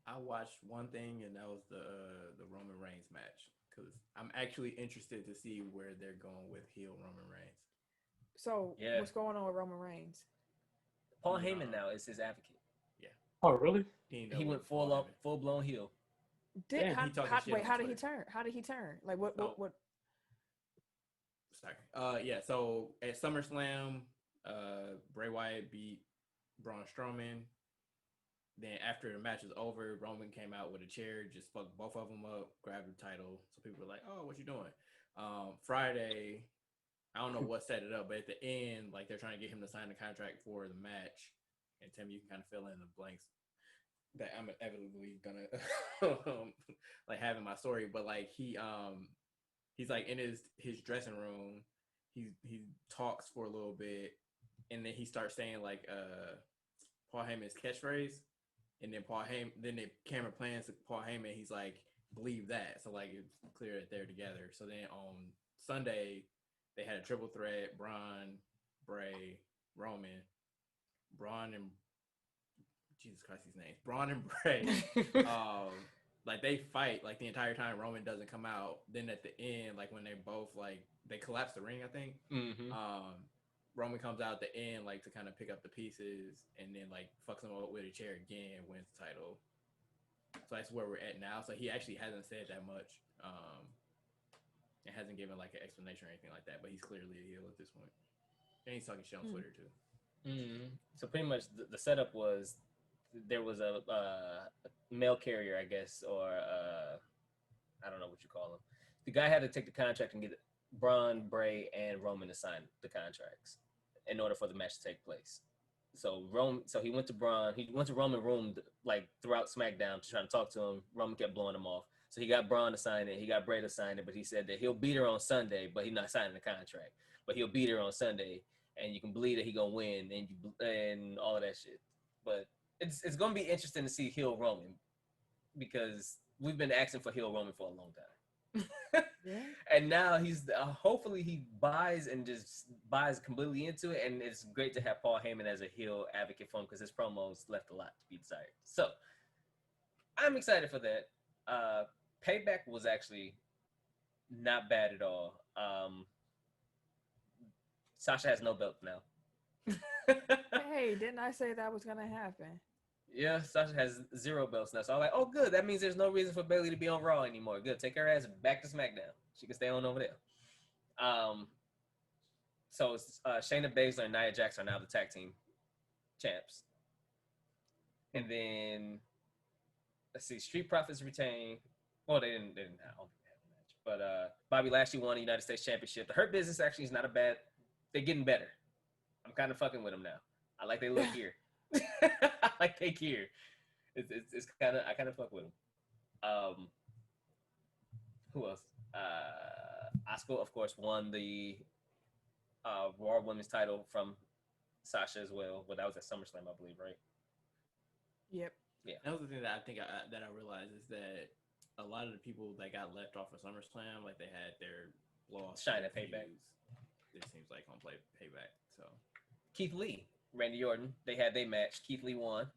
I watched one thing, and that was the Roman Reigns match because I'm actually interested to see where they're going with heel Roman Reigns. So, what's going on with Roman Reigns? Paul Heyman now is his advocate. Yeah. Oh, really? He went full blown heel. How did he turn? How did he turn? Like what? Sorry. Yeah. So at SummerSlam, Bray Wyatt beat Braun Strowman. Then after the match was over, Roman came out with a chair, just fucked both of them up, grabbed the title. So people were like, "Oh, what you doing?" Friday, I don't know what set it up, but at the end, like they're trying to get him to sign the contract for the match. And Tim, you can kind of fill in the blanks that I'm inevitably gonna like have in my story. But like he's like in his dressing room. He talks for a little bit, and then he starts saying like Paul Heyman's catchphrase. And then the camera plans to Paul Heyman. He's like, believe that. So like it's clear that they're together. So then on Sunday, they had a triple threat: Braun, Bray, Roman. Braun and Jesus Christ, these names. Braun and Bray. Like they fight like the entire time. Roman doesn't come out. Then at the end, like when they both like they collapse the ring, I think. Mm-hmm. Roman comes out at the end, like to kind of pick up the pieces, and then like fucks him up with a chair again, wins the title. So that's where we're at now. So he actually hasn't said that much, and hasn't given like an explanation or anything like that. But he's clearly a heel at this point, and he's talking shit on Twitter too. Mm-hmm. So pretty much the setup was there was a mail carrier, I guess, or I don't know what you call him. The guy had to take the contract and get Braun, Bray, and Roman to sign the contracts in order for the match to take place. So he went to Braun. He went to Roman room like throughout SmackDown to try to talk to him. Roman kept blowing him off. So he got Braun to sign it. He got Bray to sign it, but he said that he'll beat her on Sunday, but he's not signing the contract. But he'll beat her on Sunday, and you can believe that he gonna win, and all of that shit. But it's gonna be interesting to see heel Roman because we've been asking for heel Roman for a long time. Yeah. And now he's hopefully he buys completely into it, and it's great to have Paul Heyman as a heel advocate for him because his promos left a lot to be desired. So I'm excited for that. Payback was actually not bad at all. Sasha has no belt now. Hey, didn't I say that was gonna happen? Yeah, Sasha has 0 belts now. So I'm like, oh, good. That means there's no reason for Bayley to be on Raw anymore. Good. Take her ass back to SmackDown. She can stay on over there. So Shayna Baszler and Nia Jax are now the tag team champs. And then, let's see, Street Profits retain. Well, they didn't have a match. But Bobby Lashley won the United States Championship. The Hurt Business actually is not a bad. They're getting better. I'm kind of fucking with them now. I like they look here. Like they care. It's kind of I kind of fuck with them. Who else? Asuka, of course, won the Raw Women's title from Sasha as well, but that was at SummerSlam, I believe, right? Yep. Yeah. That was the thing that I think that I realized is that a lot of the people that got left off of SummerSlam, like they had their blow off Shine at Payback. It seems like on Payback. So Keith Lee, Randy Orton, they had their match. Keith Lee won.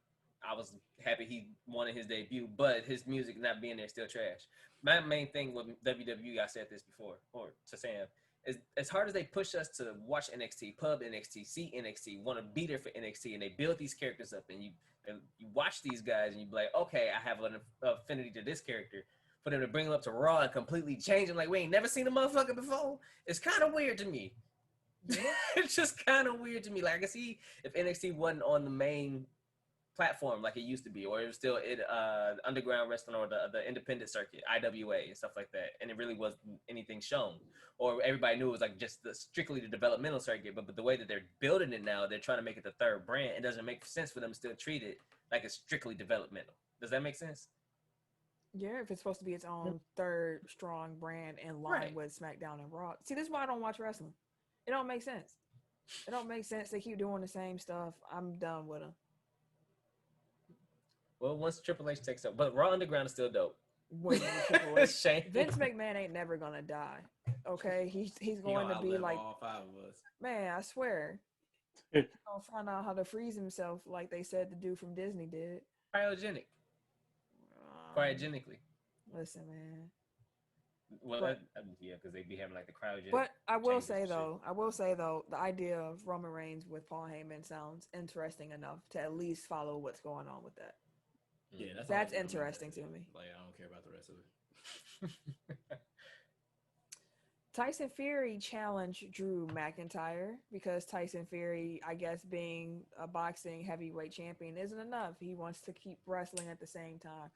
I was happy he won in his debut, but his music not being there still trash. My main thing with WWE, I said this before, or to Sam, is as hard as they push us to watch NXT, pub NXT, see NXT, want to be there for NXT, and they build these characters up, and you watch these guys, and you be like, okay, I have an affinity to this character. For them to bring them up to Raw and completely change them, like we ain't never seen a motherfucker before, it's kind of weird to me. It's just kind of weird to me. Like I can see if NXT wasn't on the main platform like it used to be, or it was still in underground wrestling or the independent circuit, IWA and stuff like that, and it really wasn't anything shown, or everybody knew it was like just strictly the developmental circuit. But the way that they're building it now, they're trying to make it the third brand. It doesn't make sense for them to still treat it like it's strictly developmental. Does that make sense? Yeah, if it's supposed to be its own third strong brand in line with SmackDown and Raw. See, this is why I don't watch wrestling. It don't make sense. It don't make sense. They keep doing the same stuff. I'm done with them. Well, once Triple H takes up, but Raw Underground is still dope. Vince McMahon ain't never gonna die. Okay, he's going to be like all five of us. Man, I swear. He's gonna find out how to freeze himself, like they said the dude from Disney did. Cryogenically. Listen, man. Well, yeah, because they be having like the cryogenic. But I will say though, the idea of Roman Reigns with Paul Heyman sounds interesting enough to at least follow what's going on with that. Yeah, that's interesting to me. Like I don't care about the rest of it. Tyson Fury challenged Drew McIntyre because Tyson Fury, I guess, being a boxing heavyweight champion isn't enough. He wants to keep wrestling at the same time.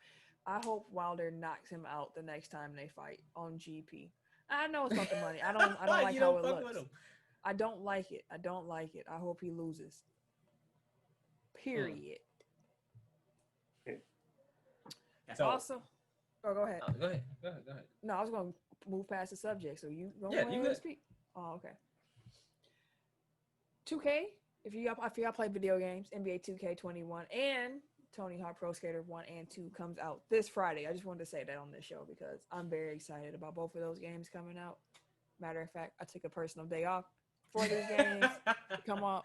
I hope Wilder knocks him out the next time they fight on GP. I know it's about the money. I don't like how it looks. I don't like it. I hope he loses. Period. So, also, go ahead. Go ahead. No, I was going to move past the subject, so you go ahead and speak. Oh, okay. 2K, if y'all play video games, NBA 2K21 and Tony Hawk Pro Skater 1 and 2 comes out this Friday. I just wanted to say that on this show because I'm very excited about both of those games coming out. Matter of fact, I took a personal day off for these games to come out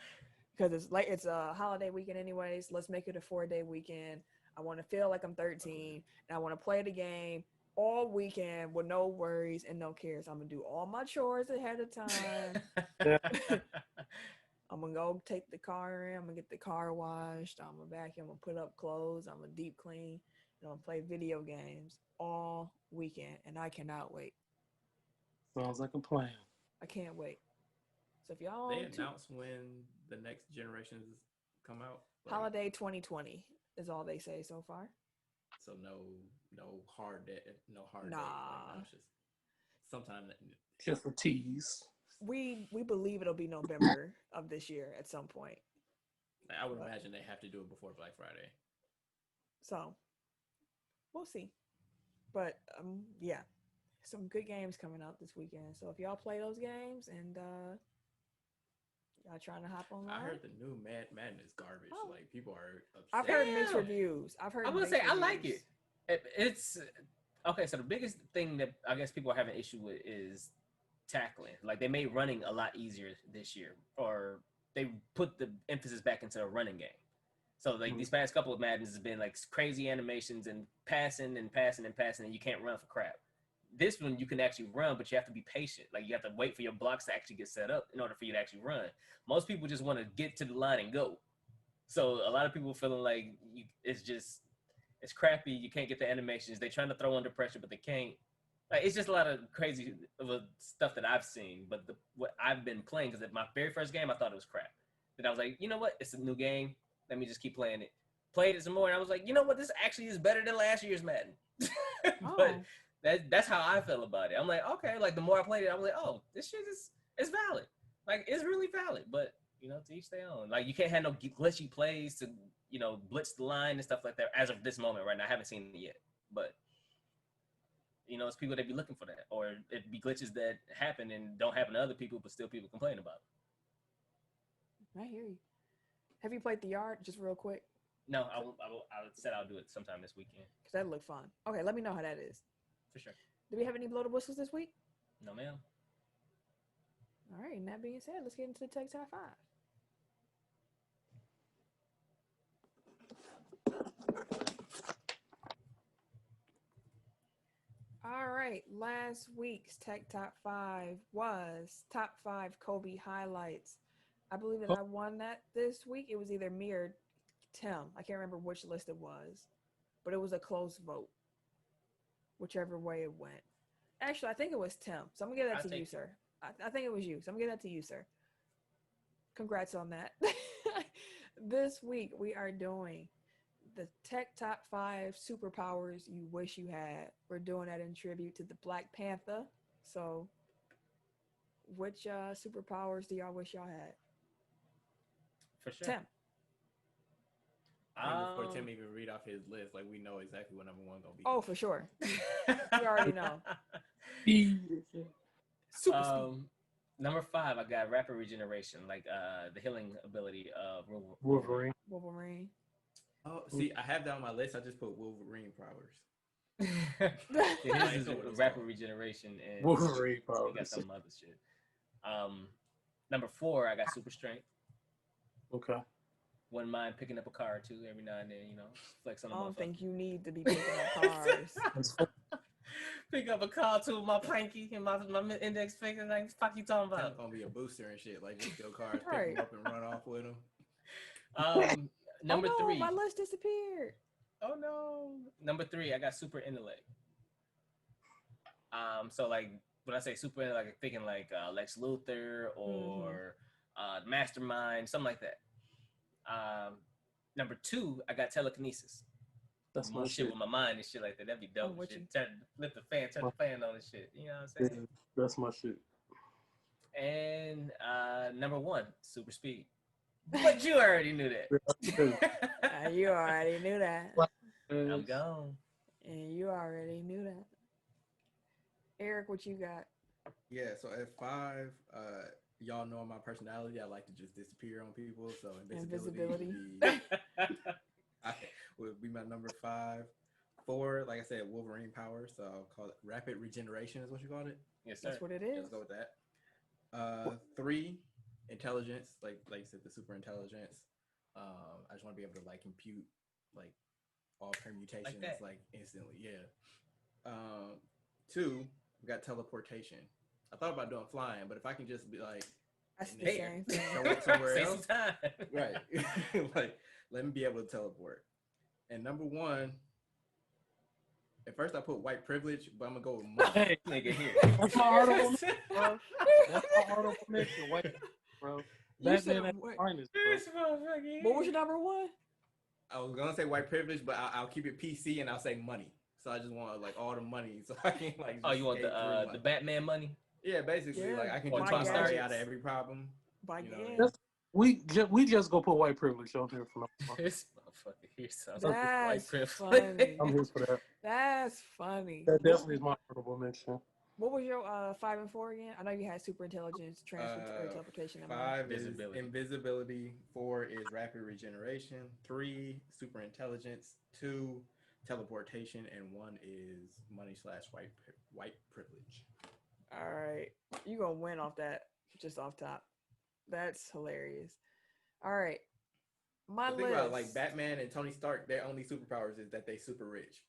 because it's a holiday weekend anyways. Let's make it a 4-day weekend. I want to feel like I'm 13 and I want to play the game all weekend with no worries and no cares. I'm going to do all my chores ahead of time. I'm going to go take the car in. I'm going to get the car washed. I'm going to vacuum. I'm going to put up clothes. I'm going to deep clean. And I'm going to play video games all weekend. And I cannot wait. Sounds like a plan. I can't wait. So if y'all... They announce when the next generations come out? Holiday 2020 is all they say so far. So no hard date. Nah. It's just sometime. Just a tease. We believe it'll be November of this year at some point. I would imagine they have to do it before Black Friday. So we'll see. But yeah, some good games coming out this weekend. So if y'all play those games and y'all trying to hop online, I heard the new Madden is garbage. Oh. Like people are upset. I've heard mixed reviews. I'm gonna say I like it. It's okay. So the biggest thing that I guess people are having issue with is tackling. Like they made running a lot easier this year, or they put the emphasis back into a running game. So like these past couple of Maddens has been like crazy animations and passing, and you can't run for crap. This one you can actually run, but you have to be patient. Like you have to wait for your blocks to actually get set up in order for you to actually run. Most people just want to get to the line and go. So a lot of people feeling like it's crappy. You can't get the animations. They're trying to throw under pressure, but they can't. Like, it's just a lot of crazy stuff that I've seen. But what I've been playing, because my very first game, I thought it was crap. Then I was like, you know what? It's a new game. Let me just keep playing it. Played it some more, and I was like, you know what? This actually is better than last year's Madden. But that's how I feel about it. I'm like, okay. Like the more I played it, I was like, oh, this shit is valid. Like it's really valid. But to each their own. Like, you can't have no glitchy plays to, blitz the line and stuff like that as of this moment right now. I haven't seen it yet. But, it's people that be looking for that. Or it'd be glitches that happen and don't happen to other people, but still people complain about it. I hear you. Have you played The Yard, just real quick? No, I said I'll do it sometime this weekend. Because that'd look fun. Okay, let me know how that is. For sure. Do we have any blow the whistles this week? No, ma'am. All right, and that being said, let's get into the Tech Top 5. All right, last week's Tech Top 5 was Top 5 Kobe highlights. I believe that I won that this week. It was either me or Tim. I can't remember which list it was, but it was a close vote, whichever way it went. Actually, I think it was Tim. So I'm going to give that to you, sir. I think it was you. So I'm going to give that to you, sir. Congrats on that. This week, we are doing the Tech Top 5 superpowers you wish you had. We're doing that in tribute to the Black Panther. So which superpowers do y'all wish y'all had? For sure. Tim. Before Tim even read off his list, like, we know exactly what number one gonna be. Oh, for sure. You already know. Super speed. Number 5, I got rapid regeneration, like the healing ability of Wolverine. Oh, see, I have that on my list. I just put Wolverine powers. Rapid regeneration and Wolverine powers. We got some other shit. Number 4, I got super strength. Okay. Wouldn't mind picking up a car or two every now and then, flex on a I don't motherfucker. think you need to be picking up cars. Pick up a car too with my pinky and my index finger. Like, fuck you talking about? It's gonna be a booster and shit. Like, just go cars, pick Right. them up and run off with them. Number 3. My list disappeared. Oh no. Number 3, I got super intellect. So like when I say super intellect, I'm thinking like Lex Luthor or Mastermind, something like that. Number 2, I got telekinesis. That's more my shit shit. with my mind and shit like that. That'd be dope. what Shit. you- Turn the fan on and shit. You know what I'm saying? That's my shit. And number 1, super speed. But you already knew that. You already knew that. I'm gone. And you already knew that. Eric, what you got? Yeah, so at 5, y'all know my personality. I like to just disappear on people. So invisibility. Would be my number 5. 4, like I said, Wolverine power. So I'll call it rapid regeneration is what you called it? Yes, sir. That's what it is. Let's go with that. 3, intelligence, like you said, the super intelligence. I just want to be able to like compute like all permutations like instantly. Yeah. 2, we got teleportation. I thought about doing flying, but if I can just be like, That's the same thing. show up somewhere Save else, some time. right? Like, let me be able to teleport. And number 1, at first I put white privilege, but I'm gonna go with money. Hey, Nigga here. that's my honorable mention, bro. That's my honorable mention. Wait, bro. You said Batman at what? finest, bro. What was your number 1? I was gonna say white privilege, but I'll keep it PC and I'll say money. So I just want like all the money, so I can like. Oh, you want skate through, the Batman money? Yeah, basically, Yeah. like I can Or just Tony find my way Stark. out of every problem. By You know, yeah. We just go put white privilege on here for now. This motherfucker here sounds That's like white privilege. funny. I'm here for that. That's funny. That definitely is my honorable mention. What was your 5 and 4 again? I know you had super intelligence, transfer, teleportation. And 5 is Invisibility. invisibility. 4 is rapid regeneration. 3, super intelligence. 2, teleportation, and 1 is money/white privilege. All right, you gonna win off that just off top. That's hilarious. All right, my But think list. about it, like Batman and Tony Stark, their only superpowers is that they super rich.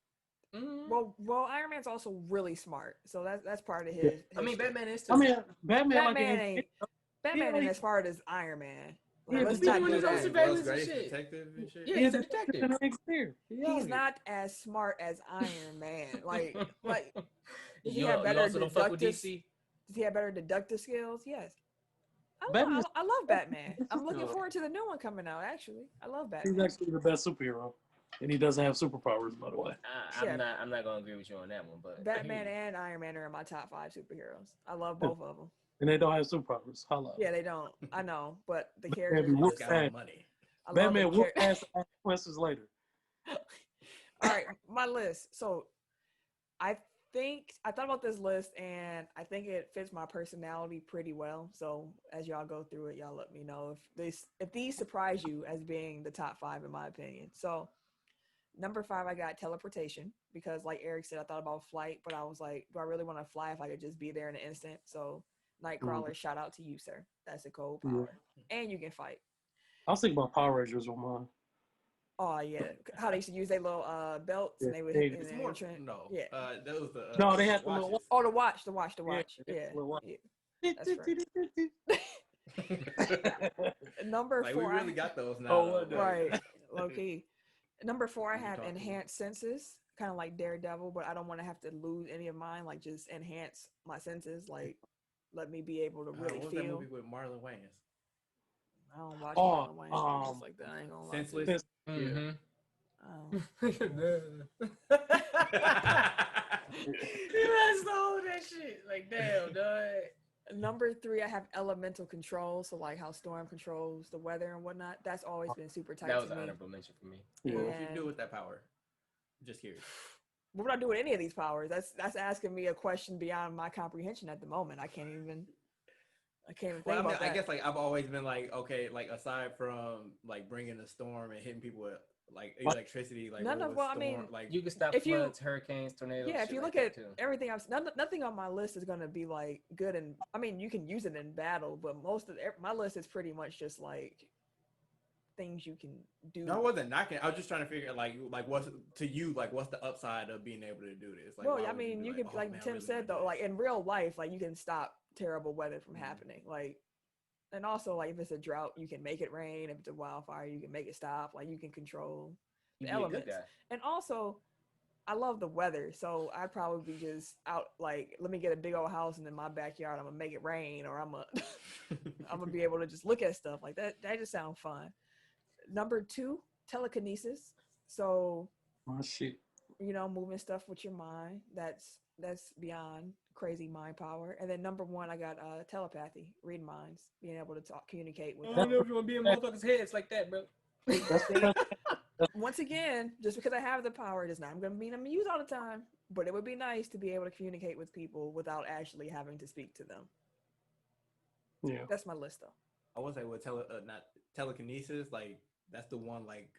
Well, Iron Man's also really smart, so that's part of his. I mean, history. Batman is too. I mean, Batman Batman ain't he- as smart as Iron Man. Like, Yeah, let's but not even do when he's on that. surveillance World's and greatest shit. detective and shit. Yeah, he's a detective. He's not as smart as Iron Man. Like does he You have better also don't fuck with deductive? DC? Does he have better deductive skills? Yes. I Batman's- love Batman. I'm looking Yeah. forward to the new one coming out. Actually, I love He's Batman. actually the best superhero, and he doesn't have superpowers, by the way. I'm not gonna agree with you on that one, but Batman and Iron Man are in my top 5 superheroes. I love both of them. and they don't have superpowers. Hello. Yeah, they don't. I know, but the Batman characters. be Just whoop got all ass. money. I love Batman the whoop char- ass and ask questions later. All right, my list. So I I thought about this list and I think it fits my personality pretty well. So as y'all go through it, y'all let me know if these surprise you as being the top 5 in my opinion. So number 5, I got teleportation because like Eric said, I thought about flight, but I was like, do I really want to fly if I could just be there in an instant? So Nightcrawler, shout out to you, sir. That's a cold power. And you can fight. I was thinking about Power Rangers on mine. Oh yeah, how they used to use their little belts Yeah, and they would they- hit It's in more the no. Yeah. That was the No, they had the watches. little Oh, the watch. Yeah, little watch. Yeah. That's right. Number Like 4. we really got those now. Oh, what though. the- Right. Low key. Number 4, I What you have talking enhanced senses, kind of like Daredevil, but I don't want to have to lose any of mine. Like just enhance my senses. Like let me be able to really what was that feel. movie with Marlon Wayans? I don't watch Oh, Marlon Wayans movies like that. I ain't gonna lie. To you. Senseless. Mm-hmm. Oh. You guys know that shit. Like, damn, dog. Number 3, I have elemental control. So like how Storm controls the weather and whatnot. That's always been super tight That was to an me. honorable mention for me. Yeah. What would you do with that power? Just curious. What would I do with any of these powers? That's asking me a question beyond my comprehension at the moment. I can't even think Well, I mean, about that. I guess like I've always been like, okay, like aside from like bringing a storm and hitting people with like electricity, like None what of would well, I storm, mean, like You can stop If you- floods, hurricanes, tornadoes. yeah, if shit you like look at that, too. everything nothing on my list is gonna be like good and I mean you can use it in battle, but most of my list is pretty much just like things you can do. no, I wasn't knocking. I was just trying to figure like what's to you like what's the upside of being able to do this? Like, well, why I would mean be you like, could oh, like man, I Tim really said want though, this? like in real life, like you can stop terrible weather from happening. Like and also like if it's a drought, you can make it rain. If it's a wildfire, you can make it stop. Like you can control You the be a good elements. guy. And also I love the weather, so I'd probably be just out like, let me get a big old house and in my backyard I'm gonna make it rain, or I'm gonna be able to just look at stuff like that. That just sounds fun. Number 2, telekinesis. So Oh shit. moving stuff with your mind. That's beyond crazy mind power. And then number 1, I got telepathy, read minds, being able to communicate with. I don't know if you want to be in motherfuckers' heads like that, bro. Once again, just because I have the power does not mean I'm gonna use all the time. But it would be nice to be able to communicate with people without actually having to speak to them. Yeah. That's my list, though. I would say with not telekinesis, like that's the one like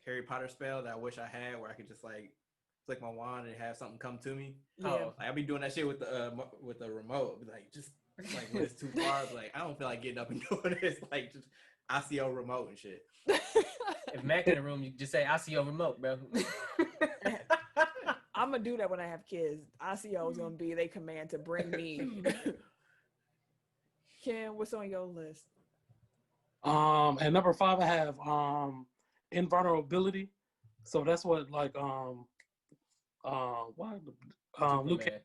Harry Potter spell that I wish I had, where I could just like flick my wand and have something come to me. Yeah. Oh. Like, I'll be doing that shit with the remote. Be like just like when it's too far, be like I don't feel like getting up and doing this. Like just ICO remote and shit. If Mac in the room, you just say, I see your remote, bro. I'm gonna do that when I have kids. ICO is gonna be they command to bring me. Ken, what's on your list? At number 5, I have invulnerability. So that's what like what Luke. Superman.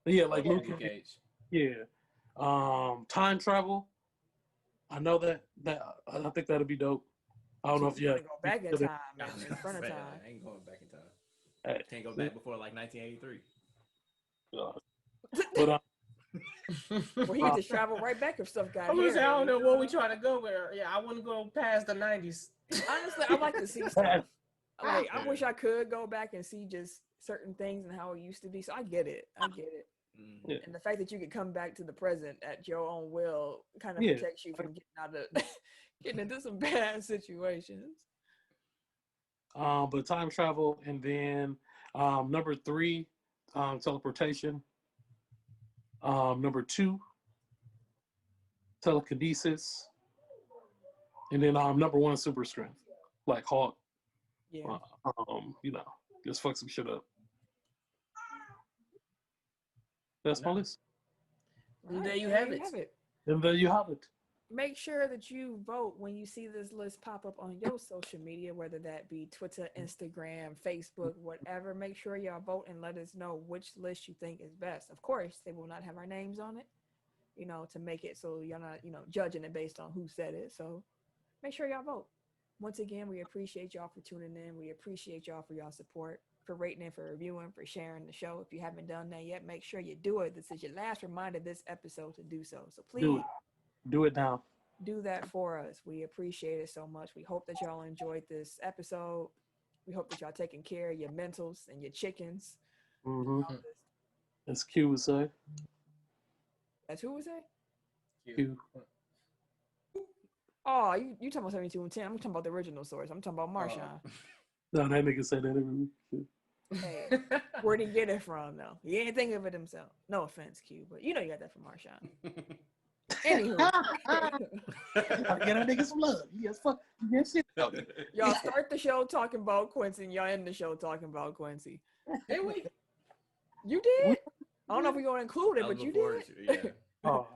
Yeah, like Yeah, Luke. Luke Cage. Yeah. Time travel. I know that I think that'd be dope. I don't know if you you go back in time, I man, was in gonna front of say, time. I ain't going back in time. Hey, Can't go back before like 1983. but Well, he could just travel right back if stuff got I'm gonna here. say, I don't know where we trying to go with her. Yeah, I want to go past the 90s. Honestly, I like to see stuff. Like, I Yeah. wish I could go back and see just certain things and how it used to be. So I get it. Mm. Yeah. And the fact that you could come back to the present at your own will kind of Yeah. protects you from getting out of getting into some bad situations. but time travel, and then number 3, teleportation. Number 2, telekinesis, and then number 1, super strength, like Hulk. Yeah. Just fuck some shit up. That's my list. And there you have it. And there you have it. Make sure that you vote when you see this list pop up on your social media, whether that be Twitter, Instagram, Facebook, whatever. Make sure y'all vote and let us know which list you think is best. Of course, they will not have our names on it, to make it so you're not, judging it based on who said it. So make sure y'all vote. Once again, we appreciate y'all for tuning in. We appreciate y'all for y'all support. for rating and for reviewing, for sharing the show. If you haven't done that yet, make sure you do it. This is your last reminder this episode to do so. So please Do it. Do it now. do that for us. We appreciate it so much. We hope that y'all enjoyed this episode. We hope that y'all taking care of your mentals and your chickens. Mm-hmm. As Q would say. That's who was that? Q. Oh, you talking about 72 and 10. I'm talking about the original source. I'm talking about Marshawn. No, that nigga say that every week. Hey, where'd he get it from, though? He ain't think of it himself. No offense, Q, but you know you got that from Marshawn. Anywho. Get that nigga some love. Yes, fuck. Yes, shit. Y'all start the show talking about Quincy, and y'all end the show talking about Quincy. Hey, wait. You did? I don't know if we're going to include it, but you did. Yeah. Oh.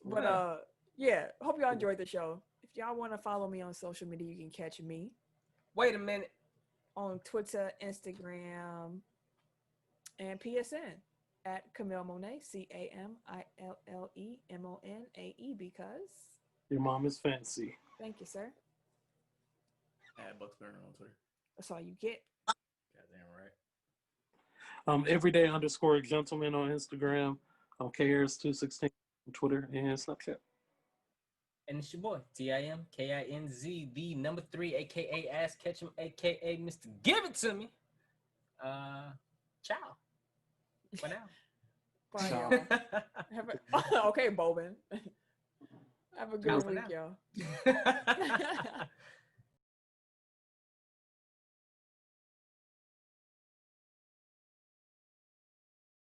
But, yeah, hope y'all enjoyed the show. If y'all want to follow me on social media, you can catch me Wait a minute. on Twitter, Instagram, and PSN at Camille Monet, CAMILLEMONAE, because Your mom is fancy. thank you, sir. At Bucks Burner on Twitter. That's all you get. Goddamn right. Everyday_gentleman on Instagram. KRS216 on Twitter and Snapchat. And it's your boy, TIMKINZ, the number 3, aka Ass Ketchum, aka Mr. Give It To Me. Ciao. For now. Bye, Ciao. y'all. Okay, Bobin. Have a good for week, now. y'all.